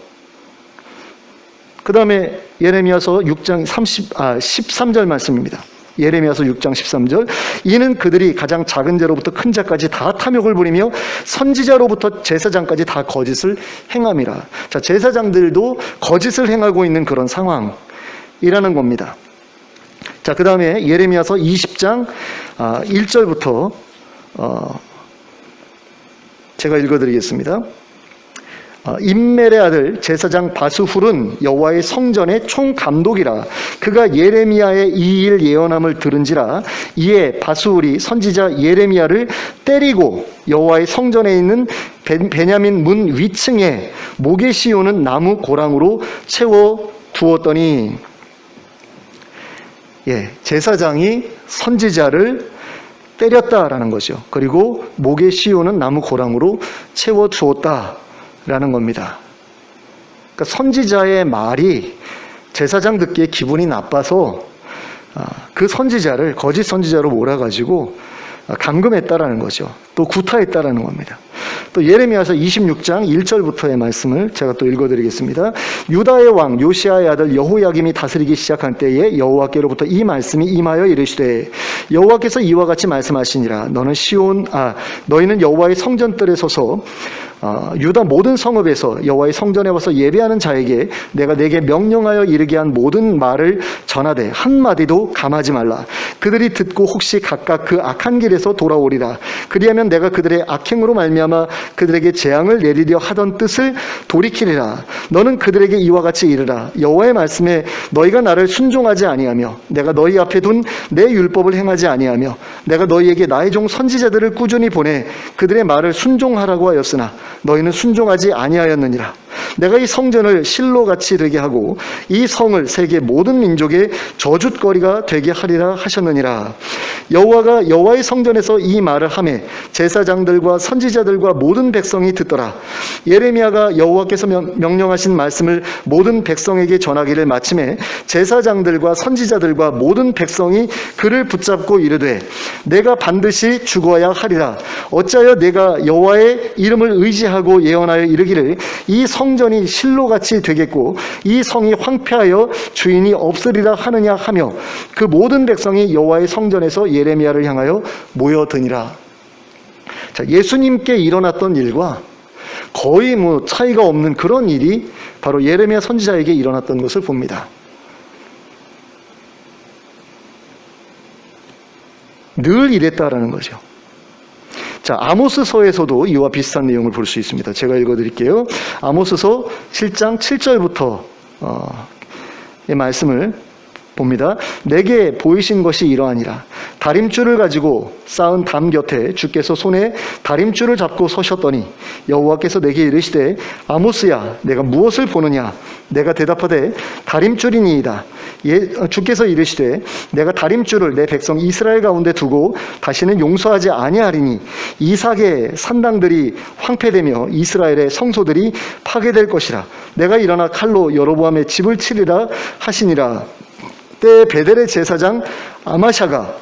그 다음에 예레미야서 6장 13절 말씀입니다. 예레미야서 6장 13절. 이는 그들이 가장 작은 자로부터 큰 자까지 다 탐욕을 부리며 선지자로부터 제사장까지 다 거짓을 행함이라. 자, 제사장들도 거짓을 행하고 있는 그런 상황이라는 겁니다. 자, 그 다음에 예레미야서 20장 1절부터 제가 읽어드리겠습니다. 임멜의 아들 제사장 바스훌은 여호와의 성전의 총감독이라. 그가 예레미야의 이 일 예언함을 들은지라. 이에 바스훌이 선지자 예레미야를 때리고 여호와의 성전에 있는 베냐민 문 위층에 목에 씌우는 나무 고랑으로 채워 두었더니, 제사장이 선지자를 때렸다라는 거죠. 그리고 목에 씌우는 나무 고랑으로 채워 두었다라는 겁니다. 그러니까 선지자의 말이 제사장 듣기에 기분이 나빠서 그 선지자를 거짓 선지자로 몰아가지고 감금했다라는 거죠. 또 구타했다라는 겁니다. 또 예레미야서 26장 1절부터의 말씀을 제가 또 읽어드리겠습니다. 유다의 왕 요시아의 아들 여호야김이 다스리기 시작한 때에 여호와께로부터 이 말씀이 임하여 이르시되 여호와께서 이와 같이 말씀하시니라. 너희는 여호와의 성전뜰에 서서 유다 모든 성읍에서 여호와의 성전에 와서 예배하는 자에게 내가 내게 명령하여 이르게 한 모든 말을 전하되 한마디도 감하지 말라. 그들이 듣고 혹시 각각 그 악한 길에서 돌아오리라. 그리하면 내가 그들의 악행으로 말미암아 그들에게 재앙을 내리려 하던 뜻을 돌이키리라. 너는 그들에게 이와 같이 이르라. 여호와의 말씀에 너희가 나를 순종하지 아니하며 내가 너희 앞에 둔 내 율법을 행하지 아니하며 내가 너희에게 나의 종 선지자들을 꾸준히 보내 그들의 말을 순종하라고 하였으나 너희는 순종하지 아니하였느니라. 내가 이 성전을 실로같이 되게 하고 이 성을 세계 모든 민족의 저주거리가 되게 하리라 하셨느니라. 여호와가 여호와의 성전에서 이 말을 하매 제사장들과 선지자들과 모든 백성이 듣더라. 예레미야가 여호와께서 명령하신 말씀을 모든 백성에게 전하기를 마침에 제사장들과 선지자들과 모든 백성이 그를 붙잡고 이르되 내가 반드시 죽어야 하리라. 어찌하여 내가 여호와의 이름을 의지하고 예언하여 이르기를 이 성전이 실로같이 되겠고 이 성이 황폐하여 주인이 없으리라 하느냐 하며 그 모든 백성이 여호와의 성전에서 예레미야를 향하여 모여드니라. 자, 예수님께 일어났던 일과 거의 차이가 없는 그런 일이 바로 예레미야 선지자에게 일어났던 것을 봅니다. 늘 이랬다라는 거죠. 자, 아모스서에서도 이와 비슷한 내용을 볼 수 있습니다. 제가 읽어드릴게요. 아모스서 7장 7절부터 이 말씀을 봅니다. 내게 보이신 것이 이러하니라. 다림줄을 가지고 쌓은 담 곁에 주께서 손에 다림줄을 잡고 서셨더니 여호와께서 내게 이르시되 아모스야 내가 무엇을 보느냐. 내가 대답하되 다림줄이니이다. 주께서 이르시되 내가 다림줄을 내 백성 이스라엘 가운데 두고 다시는 용서하지 아니하리니 이삭의 산당들이 황폐되며 이스라엘의 성소들이 파괴될 것이라. 내가 일어나 칼로 여로보암의 집을 치리라 하시니라. 때 베델의 제사장 아마샤가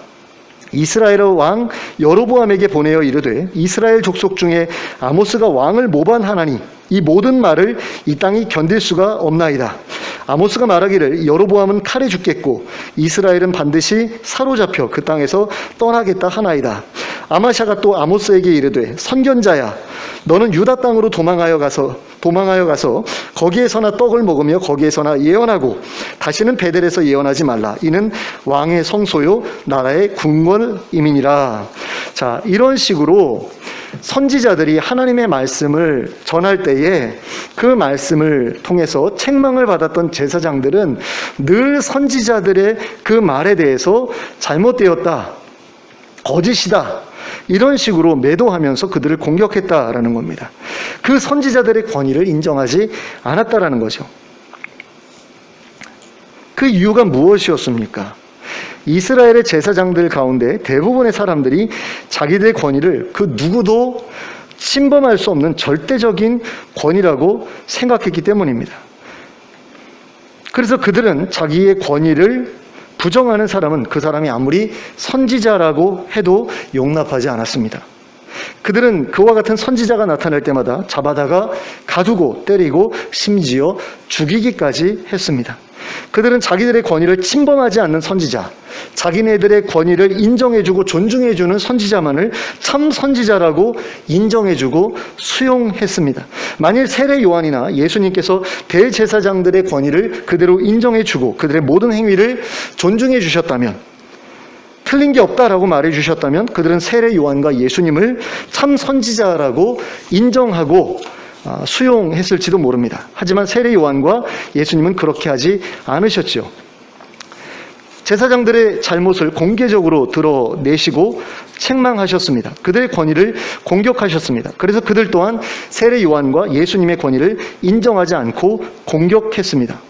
이스라엘의 왕 여로보암에게 보내어 이르되 이스라엘 족속 중에 아모스가 왕을 모반하나니 이 모든 말을 이 땅이 견딜 수가 없나이다. 아모스가 말하기를 여로보암은 칼에 죽겠고 이스라엘은 반드시 사로잡혀 그 땅에서 떠나겠다 하나이다. 아마샤가 또 아모스에게 이르되 선견자야 너는 유다 땅으로 도망하여 가서 거기에서나 떡을 먹으며 거기에서나 예언하고 다시는 베델에서 예언하지 말라. 이는 왕의 성소요 나라의 궁궐임이니라. 자, 이런 식으로 선지자들이 하나님의 말씀을 전할 때에 그 말씀을 통해서 책망을 받았던 제사장들은 늘 선지자들의 그 말에 대해서 잘못되었다, 거짓이다, 이런 식으로 매도하면서 그들을 공격했다라는 겁니다. 그 선지자들의 권위를 인정하지 않았다라는 거죠. 그 이유가 무엇이었습니까? 이스라엘의 제사장들 가운데 대부분의 사람들이 자기들의 권위를 그 누구도 침범할 수 없는 절대적인 권위라고 생각했기 때문입니다. 그래서 그들은 자기의 권위를 부정하는 사람은 그 사람이 아무리 선지자라고 해도 용납하지 않았습니다. 그들은 그와 같은 선지자가 나타날 때마다 잡아다가 가두고 때리고 심지어 죽이기까지 했습니다. 그들은 자기들의 권위를 침범하지 않는 선지자, 자기네들의 권위를 인정해주고 존중해주는 선지자만을 참 선지자라고 인정해주고 수용했습니다. 만일 세례 요한이나 예수님께서 대제사장들의 권위를 그대로 인정해주고 그들의 모든 행위를 존중해 주셨다면, 틀린 게 없다라고 말해 주셨다면 그들은 세례 요한과 예수님을 참 선지자라고 인정하고 수용했을지도 모릅니다. 하지만 세례 요한과 예수님은 그렇게 하지 않으셨죠. 제사장들의 잘못을 공개적으로 드러내시고 책망하셨습니다. 그들의 권위를 공격하셨습니다. 그래서 그들 또한 세례 요한과 예수님의 권위를 인정하지 않고 공격했습니다.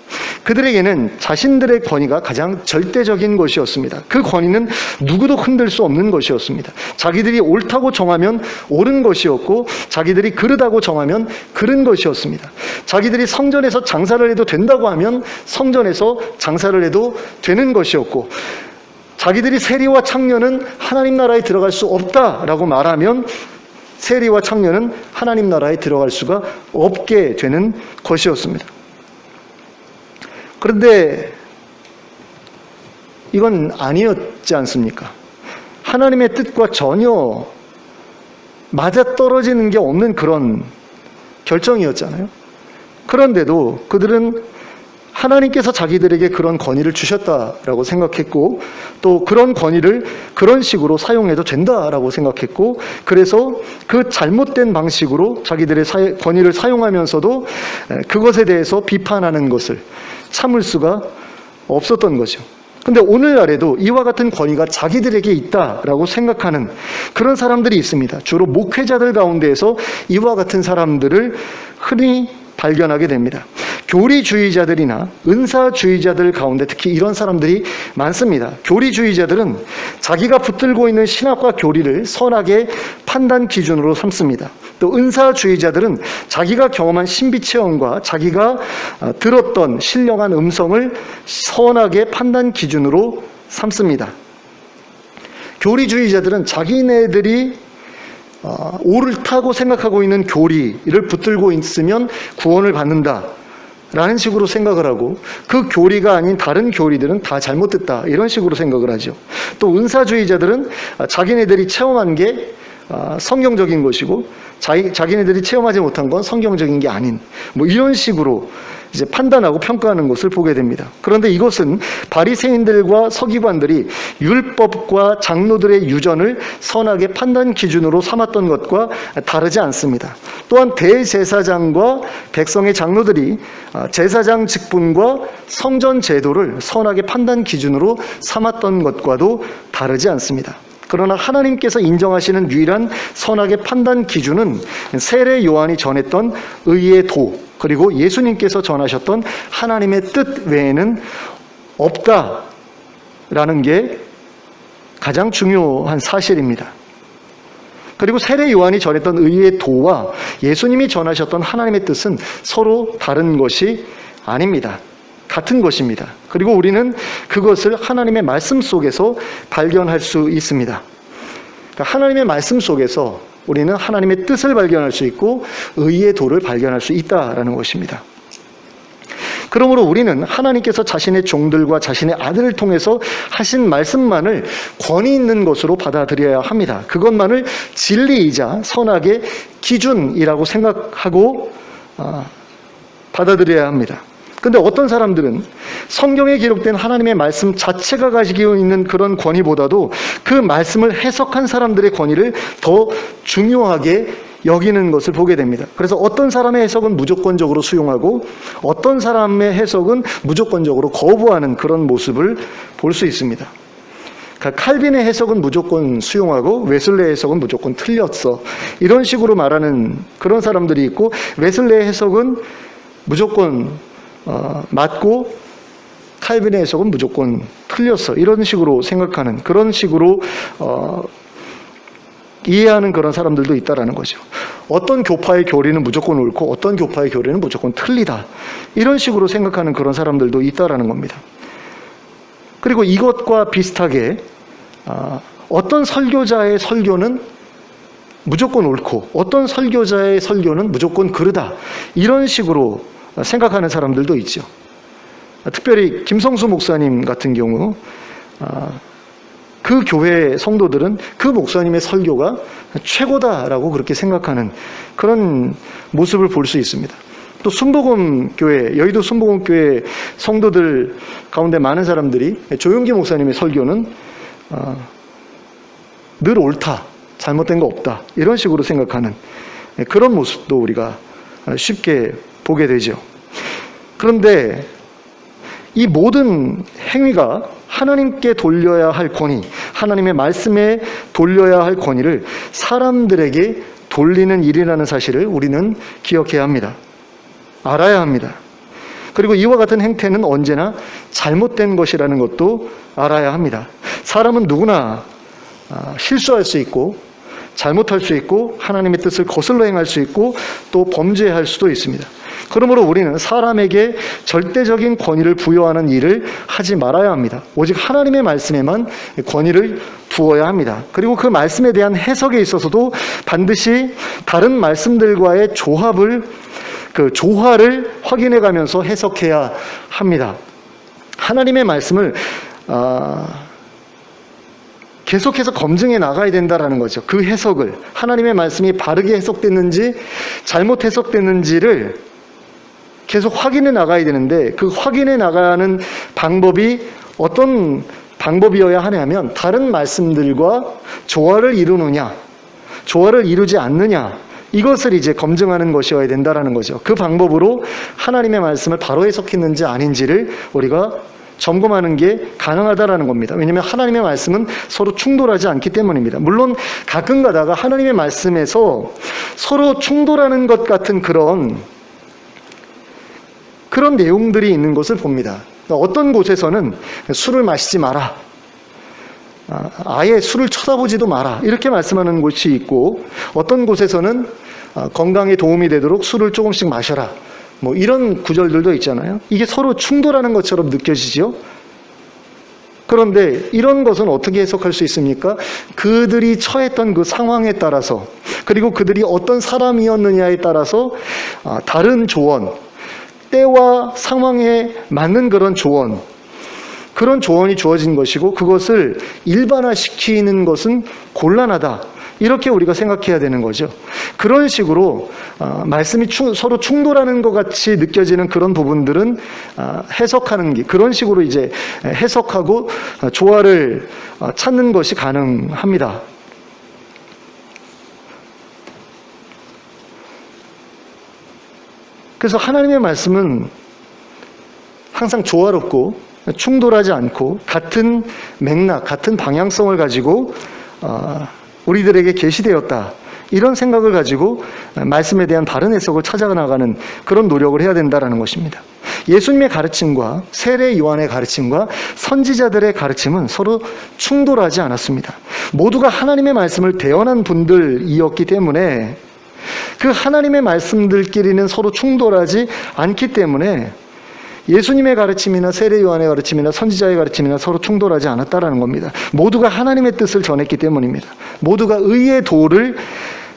그들에게는 자신들의 권위가 가장 절대적인 것이었습니다. 그 권위는 누구도 흔들 수 없는 것이었습니다. 자기들이 옳다고 정하면 옳은 것이었고 자기들이 그르다고 정하면 그른 것이었습니다. 자기들이 성전에서 장사를 해도 된다고 하면 성전에서 장사를 해도 되는 것이었고, 자기들이 세리와 창녀는 하나님 나라에 들어갈 수 없다라고 말하면 세리와 창녀는 하나님 나라에 들어갈 수가 없게 되는 것이었습니다. 그런데 이건 아니었지 않습니까? 하나님의 뜻과 전혀 맞아떨어지는 게 없는 그런 결정이었잖아요. 그런데도 그들은 하나님께서 자기들에게 그런 권위를 주셨다라고 생각했고, 또 그런 권위를 그런 식으로 사용해도 된다라고 생각했고, 그래서 그 잘못된 방식으로 자기들의 권위를 사용하면서도 그것에 대해서 비판하는 것을 참을 수가 없었던 거죠. 근데 오늘날에도 이와 같은 권위가 자기들에게 있다라고 생각하는 그런 사람들이 있습니다. 주로 목회자들 가운데에서 이와 같은 사람들을 흔히 발견하게 됩니다. 교리주의자들이나 은사주의자들 가운데 특히 이런 사람들이 많습니다. 교리주의자들은 자기가 붙들고 있는 신학과 교리를 선하게 판단 기준으로 삼습니다. 또 은사주의자들은 자기가 경험한 신비체험과 자기가 들었던 신령한 음성을 선하게 판단 기준으로 삼습니다. 교리주의자들은 자기네들이 옳다고 생각하고 있는 교리를 붙들고 있으면 구원을 받는다 라는 식으로 생각을 하고, 그 교리가 아닌 다른 교리들은 다 잘못됐다 이런 식으로 생각을 하죠. 또 은사주의자들은 자기네들이 체험한 게 성경적인 것이고 자기네들이 체험하지 못한 건 성경적인 게 아닌 이런 식으로 이제 판단하고 평가하는 것을 보게 됩니다. 그런데 이것은 바리새인들과 서기관들이 율법과 장로들의 유전을 선하게 판단 기준으로 삼았던 것과 다르지 않습니다. 또한 대제사장과 백성의 장로들이 제사장 직분과 성전 제도를 선하게 판단 기준으로 삼았던 것과도 다르지 않습니다. 그러나 하나님께서 인정하시는 유일한 선하게 판단 기준은 세례 요한이 전했던 의의 도, 그리고 예수님께서 전하셨던 하나님의 뜻 외에는 없다라는 게 가장 중요한 사실입니다. 그리고 세례 요한이 전했던 의의 도와 예수님이 전하셨던 하나님의 뜻은 서로 다른 것이 아닙니다. 같은 것입니다. 그리고 우리는 그것을 하나님의 말씀 속에서 발견할 수 있습니다. 그러니까 하나님의 말씀 속에서 우리는 하나님의 뜻을 발견할 수 있고 의의 도를 발견할 수 있다라는 것입니다. 그러므로 우리는 하나님께서 자신의 종들과 자신의 아들을 통해서 하신 말씀만을 권위 있는 것으로 받아들여야 합니다. 그것만을 진리이자 선악의 기준이라고 생각하고 받아들여야 합니다. 근데 어떤 사람들은 성경에 기록된 하나님의 말씀 자체가 가지고 있는 그런 권위보다도 그 말씀을 해석한 사람들의 권위를 더 중요하게 여기는 것을 보게 됩니다. 그래서 어떤 사람의 해석은 무조건적으로 수용하고 어떤 사람의 해석은 무조건적으로 거부하는 그런 모습을 볼 수 있습니다. 칼빈의 해석은 무조건 수용하고 웨슬레의 해석은 무조건 틀렸어, 이런 식으로 말하는 그런 사람들이 있고, 웨슬레의 해석은 무조건 맞고 칼빈의 해석은 무조건 틀렸어, 이런 식으로 생각하는, 그런 식으로 이해하는 그런 사람들도 있다라는 거죠. 어떤 교파의 교리는 무조건 옳고 어떤 교파의 교리는 무조건 틀리다, 이런 식으로 생각하는 그런 사람들도 있다라는 겁니다. 그리고 이것과 비슷하게 어떤 설교자의 설교는 무조건 옳고 어떤 설교자의 설교는 무조건 그르다, 이런 식으로 생각하는 사람들도 있죠. 특별히 김성수 목사님 같은 경우 그 교회 성도들은 그 목사님의 설교가 최고다라고 그렇게 생각하는 그런 모습을 볼 수 있습니다. 또 순복음교회, 여의도 순복음교회 성도들 가운데 많은 사람들이 조용기 목사님의 설교는 늘 옳다, 잘못된 거 없다, 이런 식으로 생각하는 그런 모습도 우리가 쉽게 보게 되죠. 그런데 이 모든 행위가 하나님께 돌려야 할 권위, 하나님의 말씀에 돌려야 할 권위를 사람들에게 돌리는 일이라는 사실을 우리는 기억해야 합니다. 알아야 합니다. 그리고 이와 같은 행태는 언제나 잘못된 것이라는 것도 알아야 합니다. 사람은 누구나 실수할 수 있고 잘못할 수 있고 하나님의 뜻을 거슬러 행할 수 있고 또 범죄할 수도 있습니다. 그러므로 우리는 사람에게 절대적인 권위를 부여하는 일을 하지 말아야 합니다. 오직 하나님의 말씀에만 권위를 두어야 합니다. 그리고 그 말씀에 대한 해석에 있어서도 반드시 다른 말씀들과의 조화를 확인해 가면서 해석해야 합니다. 하나님의 말씀을 계속해서 검증해 나가야 된다라는 거죠. 그 해석을, 하나님의 말씀이 바르게 해석됐는지 잘못 해석됐는지를 계속 확인해 나가야 되는데, 그 확인해 나가는 방법이 어떤 방법이어야 하냐면 다른 말씀들과 조화를 이루느냐, 조화를 이루지 않느냐, 이것을 이제 검증하는 것이어야 된다라는 거죠. 그 방법으로 하나님의 말씀을 바로 해석했는지 아닌지를 우리가 점검하는 게 가능하다라는 겁니다. 왜냐하면 하나님의 말씀은 서로 충돌하지 않기 때문입니다. 물론 가끔 가다가 하나님의 말씀에서 서로 충돌하는 것 같은 그런 내용들이 있는 것을 봅니다. 어떤 곳에서는 술을 마시지 마라, 아예 술을 쳐다보지도 마라, 이렇게 말씀하는 곳이 있고, 어떤 곳에서는 건강에 도움이 되도록 술을 조금씩 마셔라, 뭐 이런 구절들도 있잖아요. 이게 서로 충돌하는 것처럼 느껴지죠. 그런데 이런 것은 어떻게 해석할 수 있습니까? 그들이 처했던 그 상황에 따라서, 그리고 그들이 어떤 사람이었느냐에 따라서 다른 조언, 때와 상황에 맞는 그런 조언이 주어진 것이고, 그것을 일반화시키는 것은 곤란하다, 이렇게 우리가 생각해야 되는 거죠. 그런 식으로 말씀이 서로 충돌하는 것 같이 느껴지는 그런 부분들은 해석하는 게, 그런 식으로 이제 해석하고 조화를 찾는 것이 가능합니다. 그래서 하나님의 말씀은 항상 조화롭고 충돌하지 않고 같은 맥락, 같은 방향성을 가지고 우리들에게 계시되었다, 이런 생각을 가지고 말씀에 대한 바른 해석을 찾아나가는 그런 노력을 해야 된다는 것입니다. 예수님의 가르침과 세례 요한의 가르침과 선지자들의 가르침은 서로 충돌하지 않았습니다. 모두가 하나님의 말씀을 대언한 분들이었기 때문에, 그 하나님의 말씀들끼리는 서로 충돌하지 않기 때문에 예수님의 가르침이나 세례 요한의 가르침이나 선지자의 가르침이나 서로 충돌하지 않았다라는 겁니다. 모두가 하나님의 뜻을 전했기 때문입니다. 모두가 의의 도를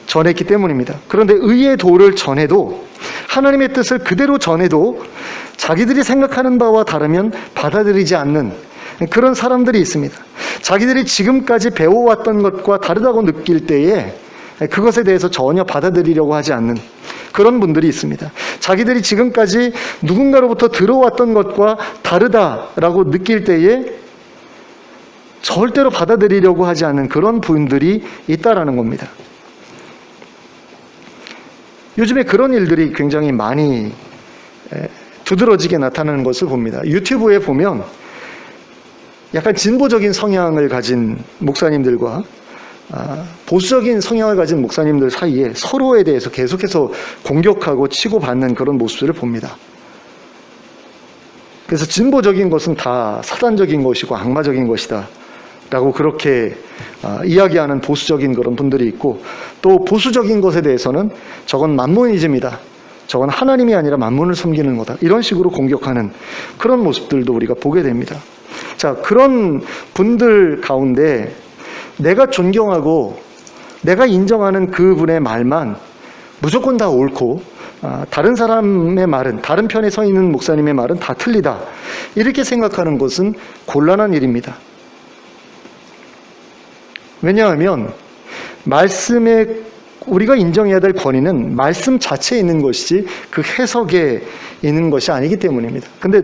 전했기 때문입니다. 그런데 의의 도를 전해도, 하나님의 뜻을 그대로 전해도 자기들이 생각하는 바와 다르면 받아들이지 않는 그런 사람들이 있습니다. 자기들이 지금까지 배워왔던 것과 다르다고 느낄 때에 그것에 대해서 전혀 받아들이려고 하지 않는 그런 분들이 있습니다. 자기들이 지금까지 누군가로부터 들어왔던 것과 다르다라고 느낄 때에 절대로 받아들이려고 하지 않는 그런 분들이 있다라는 겁니다. 요즘에 그런 일들이 굉장히 많이 두드러지게 나타나는 것을 봅니다. 유튜브에 보면 약간 진보적인 성향을 가진 목사님들과 보수적인 성향을 가진 목사님들 사이에 서로에 대해서 계속해서 공격하고 치고받는 그런 모습들을 봅니다. 그래서 진보적인 것은 다 사단적인 것이고 악마적인 것이다 라고 그렇게 이야기하는 보수적인 그런 분들이 있고, 또 보수적인 것에 대해서는 저건 만모니즘이다, 저건 하나님이 아니라 만문을 섬기는 거다, 이런 식으로 공격하는 그런 모습들도 우리가 보게 됩니다. 자, 그런 분들 가운데 내가 존경하고 내가 인정하는 그분의 말만 무조건 다 옳고 다른 사람의 말은, 다른 편에 서 있는 목사님의 말은 다 틀리다, 이렇게 생각하는 것은 곤란한 일입니다. 왜냐하면 말씀에 우리가 인정해야 될 권위는 말씀 자체에 있는 것이지 그 해석에 있는 것이 아니기 때문입니다. 근데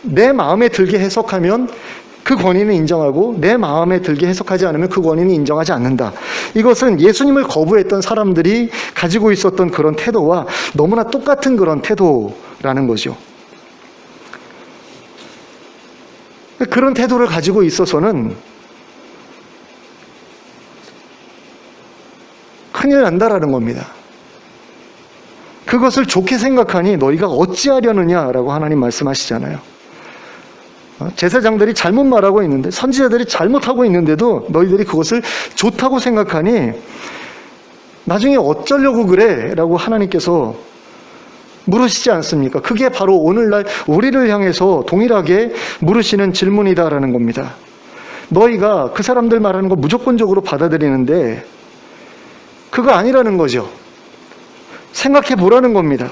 내 마음에 들게 해석하면 그 권위는 인정하고, 내 마음에 들게 해석하지 않으면 그 권위는 인정하지 않는다. 이것은 예수님을 거부했던 사람들이 가지고 있었던 그런 태도와 너무나 똑같은 그런 태도라는 거죠. 그런 태도를 가지고 있어서는 큰일 난다라는 겁니다. 그것을 좋게 생각하니 너희가 어찌하려느냐라고 하나님 말씀하시잖아요. 제사장들이 잘못 말하고 있는데, 선지자들이 잘못하고 있는데도 너희들이 그것을 좋다고 생각하니 나중에 어쩌려고 그래? 라고 하나님께서 물으시지 않습니까? 그게 바로 오늘날 우리를 향해서 동일하게 물으시는 질문이다라는 겁니다. 너희가 그 사람들 말하는 거 무조건적으로 받아들이는데 그거 아니라는 거죠. 생각해 보라는 겁니다.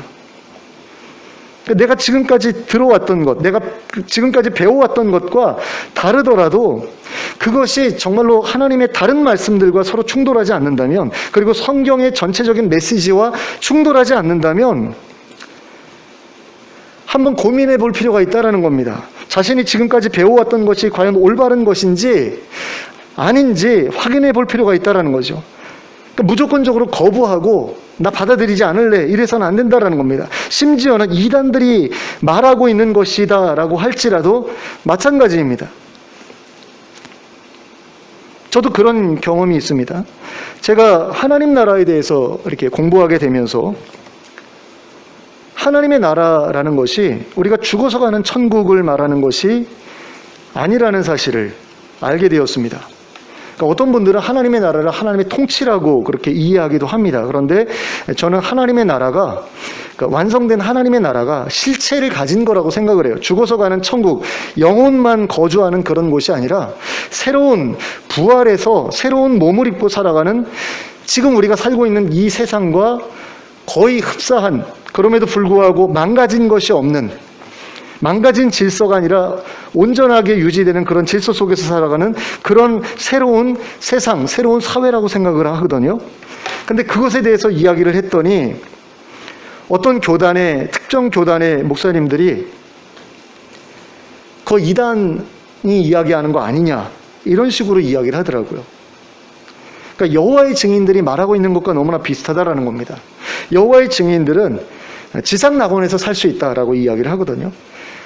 내가 지금까지 들어왔던 것, 내가 지금까지 배워왔던 것과 다르더라도 그것이 정말로 하나님의 다른 말씀들과 서로 충돌하지 않는다면, 그리고 성경의 전체적인 메시지와 충돌하지 않는다면 한번 고민해 볼 필요가 있다는 겁니다. 자신이 지금까지 배워왔던 것이 과연 올바른 것인지 아닌지 확인해 볼 필요가 있다는 거죠. 그러니까 무조건적으로 거부하고 나 받아들이지 않을래 이래서는 안 된다는 겁니다. 심지어는 이단들이 말하고 있는 것이다 라고 할지라도 마찬가지입니다. 저도 그런 경험이 있습니다. 제가 하나님 나라에 대해서 이렇게 공부하게 되면서 하나님의 나라라는 것이 우리가 죽어서 가는 천국을 말하는 것이 아니라는 사실을 알게 되었습니다. 그러니까 어떤 분들은 하나님의 나라를 하나님의 통치라고 그렇게 이해하기도 합니다. 그런데 저는 하나님의 나라가, 그러니까 완성된 하나님의 나라가 실체를 가진 거라고 생각을 해요. 죽어서 가는 천국, 영혼만 거주하는 그런 곳이 아니라 새로운 부활해서 새로운 몸을 입고 살아가는 지금 우리가 살고 있는 이 세상과 거의 흡사한, 그럼에도 불구하고 망가진 것이 없는, 망가진 질서가 아니라 온전하게 유지되는 그런 질서 속에서 살아가는 그런 새로운 세상, 새로운 사회라고 생각을 하거든요. 근데 그것에 대해서 이야기를 했더니 어떤 교단의, 특정 교단의 목사님들이 그 이단이 이야기하는 거 아니냐 이런 식으로 이야기를 하더라고요. 그러니까 여호와의 증인들이 말하고 있는 것과 너무나 비슷하다라는 겁니다. 여호와의 증인들은 지상 낙원에서 살 수 있다라고 이야기를 하거든요.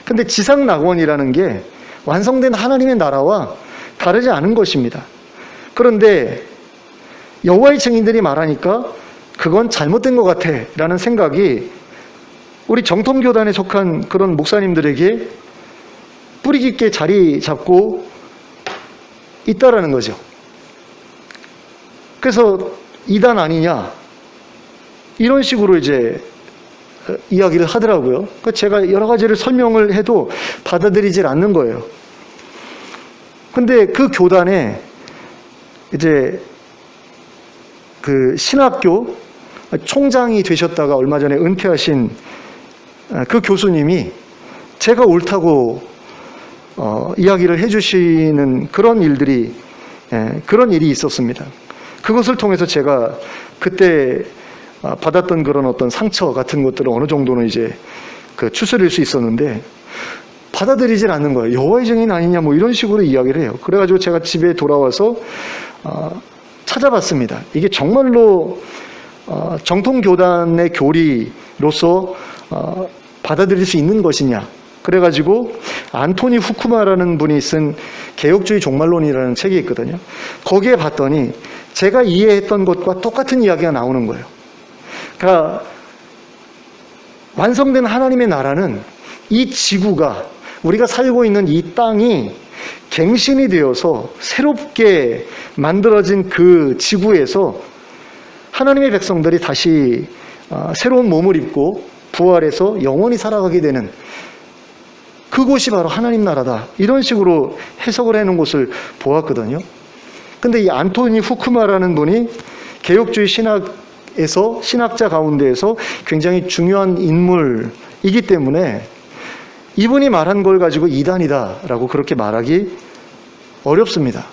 근데 지상 낙원이라는 게 완성된 하나님의 나라와 다르지 않은 것입니다. 그런데 여호와의 증인들이 말하니까 그건 잘못된 것 같아 라는 생각이 우리 정통교단에 속한 그런 목사님들에게 뿌리 깊게 자리 잡고 있다라는 거죠. 그래서 이단 아니냐 이런 식으로 이제 이야기를 하더라고요. 그러니까 제가 여러 가지를 설명을 해도 받아들이질 않는 거예요. 근데 그 교단에 이제 그 신학교 총장이 되셨다가 얼마 전에 은퇴하신 그 교수님이 제가 옳다고 이야기를 해주시는 그런 일들이, 그런 일이 있었습니다. 그것을 통해서 제가 그때 받았던 그런 어떤 상처 같은 것들을 어느 정도는 이제 그 추스릴 수 있었는데 받아들이질 않는 거예요. 여호와의 증인 아니냐 뭐 이런 식으로 이야기를 해요. 그래가지고 제가 집에 돌아와서 찾아봤습니다. 이게 정말로 정통교단의 교리로서 받아들일 수 있는 것이냐. 그래가지고 안토니 후쿠마라는 분이 쓴 개혁주의 종말론이라는 책이 있거든요. 거기에 봤더니 제가 이해했던 것과 똑같은 이야기가 나오는 거예요. 그러니까 완성된 하나님의 나라는 이 지구가, 우리가 살고 있는 이 땅이 갱신이 되어서 새롭게 만들어진 그 지구에서 하나님의 백성들이 다시 새로운 몸을 입고 부활해서 영원히 살아가게 되는 그곳이 바로 하나님 나라다. 이런 식으로 해석을 해놓은 것을 보았거든요. 근데 이 안토니 후쿠마라는 분이 개혁주의 신학에서, 신학자 가운데에서 굉장히 중요한 인물이기 때문에 이분이 말한 걸 가지고 이단이다라고 그렇게 말하기 어렵습니다.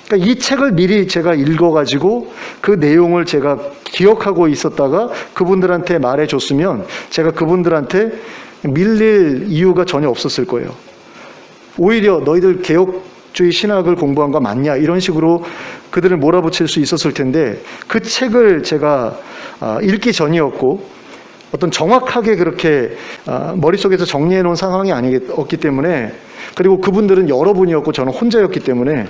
그러니까 이 책을 미리 제가 읽어가지고 그 내용을 제가 기억하고 있었다가 그분들한테 말해줬으면 제가 그분들한테 밀릴 이유가 전혀 없었을 거예요. 오히려 너희들 개혁주의 신학을 공부한 거 맞냐 이런 식으로 그들을 몰아붙일 수 있었을 텐데 그 책을 제가 읽기 전이었고 어떤 정확하게 그렇게 머릿속에서 정리해 놓은 상황이 아니었기 때문에, 그리고 그분들은 여러분이었고 저는 혼자였기 때문에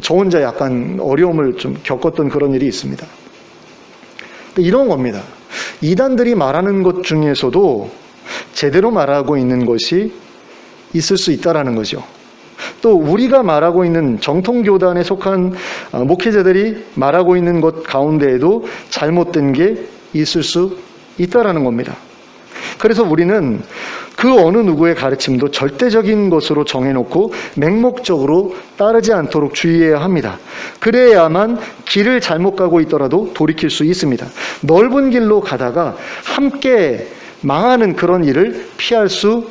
저 혼자 약간 어려움을 좀 겪었던 그런 일이 있습니다. 이런 겁니다. 이단들이 말하는 것 중에서도 제대로 말하고 있는 것이 있을 수 있다라는 거죠. 또 우리가 말하고 있는 정통교단에 속한 목회자들이 말하고 있는 것 가운데에도 잘못된 게 있을 수 있다라는 겁니다. 그래서 우리는 그 어느 누구의 가르침도 절대적인 것으로 정해놓고 맹목적으로 따르지 않도록 주의해야 합니다. 그래야만 길을 잘못 가고 있더라도 돌이킬 수 있습니다. 넓은 길로 가다가 함께 망하는 그런 일을 피할 수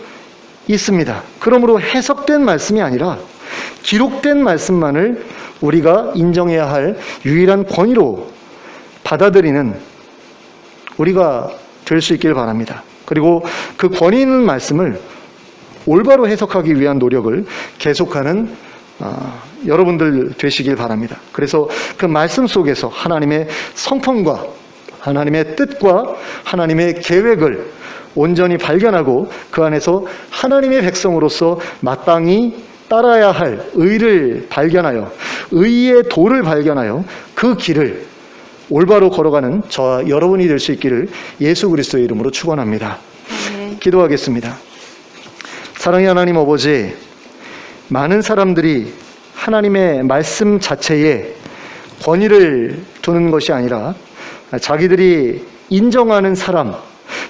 있습니다. 그러므로 해석된 말씀이 아니라 기록된 말씀만을 우리가 인정해야 할 유일한 권위로 받아들이는 우리가 될 수 있길 바랍니다. 그리고 그 권위 있는 말씀을 올바로 해석하기 위한 노력을 계속하는 여러분들 되시길 바랍니다. 그래서 그 말씀 속에서 하나님의 성품과 하나님의 뜻과 하나님의 계획을 온전히 발견하고 그 안에서 하나님의 백성으로서 마땅히 따라야 할 의를 발견하여 의의 도를 발견하여 그 길을 올바로 걸어가는 저와 여러분이 될 수 있기를 예수 그리스도의 이름으로 축원합니다. 네. 기도하겠습니다. 사랑의 하나님 아버지, 많은 사람들이 하나님의 말씀 자체에 권위를 두는 것이 아니라 자기들이 인정하는 사람,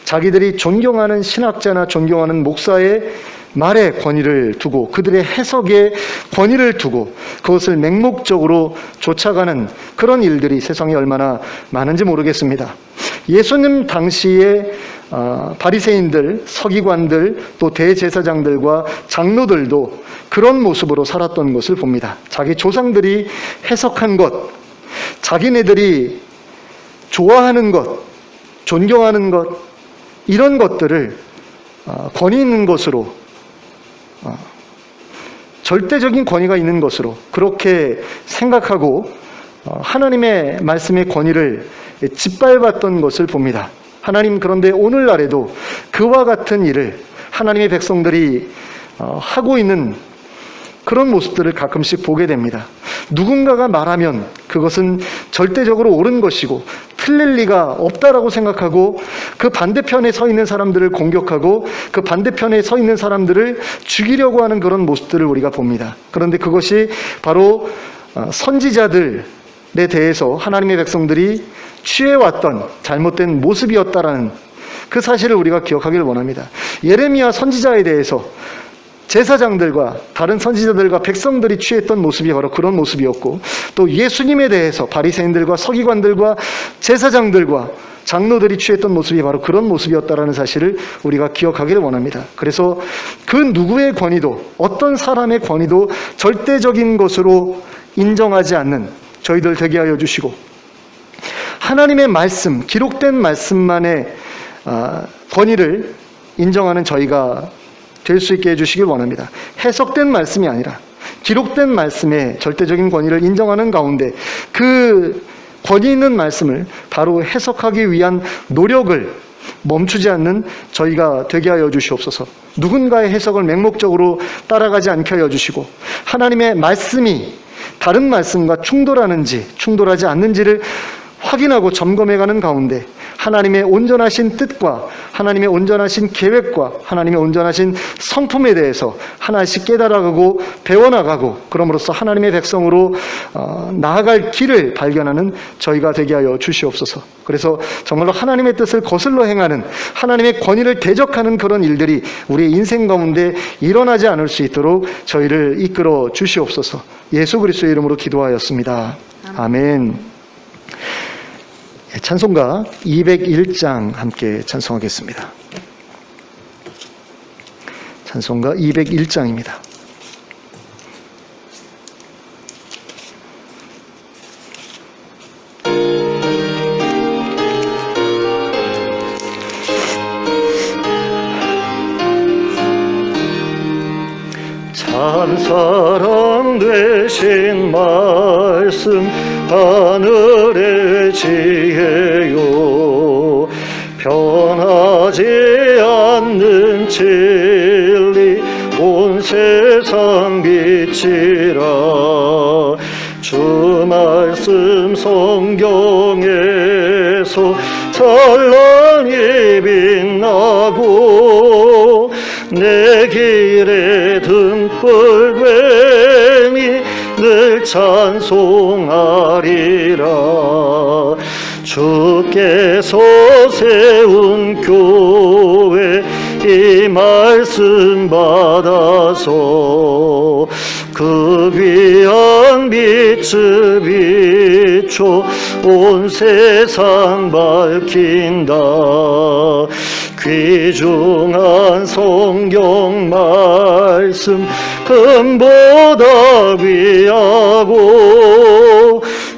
자기들이 존경하는 신학자나 존경하는 목사의 말에 권위를 두고 그들의 해석에 권위를 두고 그것을 맹목적으로 쫓아가는 그런 일들이 세상에 얼마나 많은지 모르겠습니다. 예수님 당시에 바리새인들, 서기관들, 또 대제사장들과 장로들도 그런 모습으로 살았던 것을 봅니다. 자기 조상들이 해석한 것, 자기네들이 좋아하는 것, 존경하는 것, 이런 것들을 권위 있는 것으로, 절대적인 권위가 있는 것으로 그렇게 생각하고 하나님의 말씀의 권위를 짓밟았던 것을 봅니다. 하나님, 그런데 오늘날에도 그와 같은 일을 하나님의 백성들이 하고 있는 그런 모습들을 가끔씩 보게 됩니다. 누군가가 말하면 그것은 절대적으로 옳은 것이고 틀릴 리가 없다라고 생각하고 그 반대편에 서 있는 사람들을 공격하고 그 반대편에 서 있는 사람들을 죽이려고 하는 그런 모습들을 우리가 봅니다. 그런데 그것이 바로 선지자들에 대해서 하나님의 백성들이 취해왔던 잘못된 모습이었다라는 그 사실을 우리가 기억하기를 원합니다. 예레미야 선지자에 대해서 제사장들과 다른 선지자들과 백성들이 취했던 모습이 바로 그런 모습이었고, 또 예수님에 대해서 바리새인들과 서기관들과 제사장들과 장로들이 취했던 모습이 바로 그런 모습이었다라는 사실을 우리가 기억하기를 원합니다. 그래서 그 누구의 권위도, 어떤 사람의 권위도 절대적인 것으로 인정하지 않는 저희들 되게 하여 주시고, 하나님의 말씀, 기록된 말씀만의 권위를 인정하는 저희가 될 수 있게 해주시길 원합니다. 해석된 말씀이 아니라 기록된 말씀의 절대적인 권위를 인정하는 가운데 그 권위 있는 말씀을 바로 해석하기 위한 노력을 멈추지 않는 저희가 되게 하여 주시옵소서. 누군가의 해석을 맹목적으로 따라가지 않게 하여 주시고, 하나님의 말씀이 다른 말씀과 충돌하는지 충돌하지 않는지를 확인하고 점검해가는 가운데 하나님의 온전하신 뜻과 하나님의 온전하신 계획과 하나님의 온전하신 성품에 대해서 하나씩 깨달아가고 배워나가고, 그럼으로써 하나님의 백성으로 나아갈 길을 발견하는 저희가 되게 하여 주시옵소서. 그래서 정말로 하나님의 뜻을 거슬러 행하는, 하나님의 권위를 대적하는 그런 일들이 우리의 인생 가운데 일어나지 않을 수 있도록 저희를 이끌어 주시옵소서. 예수 그리스도의 이름으로 기도하였습니다. 아멘. 찬송가 201장 함께 찬송하겠습니다. 찬송가 201장입니다. 찬사랑 되신 말씀 하늘의 지혜요, 변하지 않는 진리 온 세상 빛이라. 주 말씀 성경에서 찬란히 빛나고 내 길에 등불 주를 찬송하리라. 주께서 세운 교회 이 말씀 받아서 그 귀한 빛을 비춰 온 세상 밝힌다. 귀중한 성경 말씀 금보다 귀하고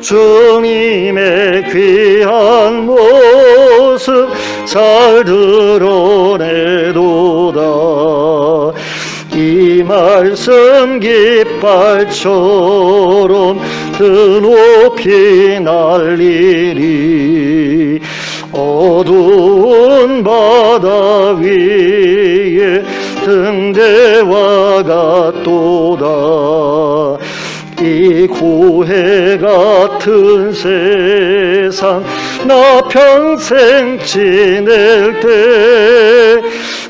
주님의 귀한 모습 잘 드러내도다. 이 말씀 깃발처럼 드높이 날리리. 어두운 바다 위에 등대와 같도다. 이 고해 같은 세상 나 평생 지낼 때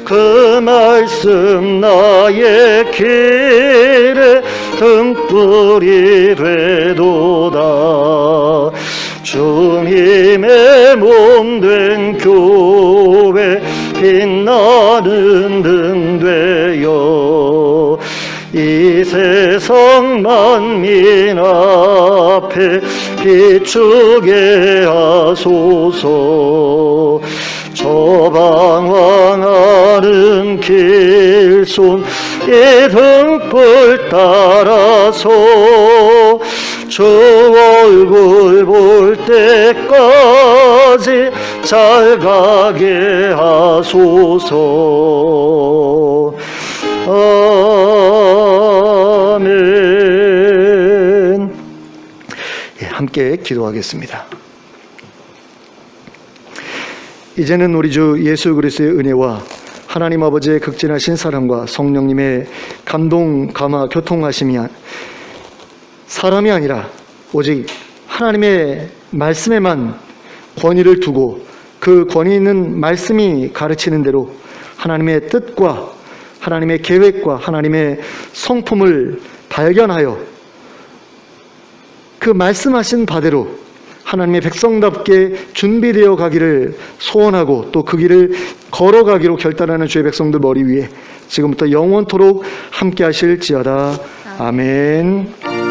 그 말씀 나의 길에 등불이 되도다. 주님의 몸 된 교회 빛나는 등 되어 이 세상 만민 앞에 비추게 하소서. 저 방황하는 길손 이 등불 따라서 주 얼굴 볼 때까지 잘 가게 하소서. 아멘. 예, 함께 기도하겠습니다. 이제는 우리 주 예수 그리스도의 은혜와 하나님 아버지의 극진하신 사랑과 성령님의 감동, 감화, 교통하심이 사람이 아니라 오직 하나님의 말씀에만 권위를 두고 그 권위 있는 말씀이 가르치는 대로 하나님의 뜻과 하나님의 계획과 하나님의 성품을 발견하여 그 말씀하신 바대로 하나님의 백성답게 준비되어 가기를 소원하고 또 그 길을 걸어가기로 결단하는 주의 백성들 머리 위에 지금부터 영원토록 함께 하실지어다. 아멘.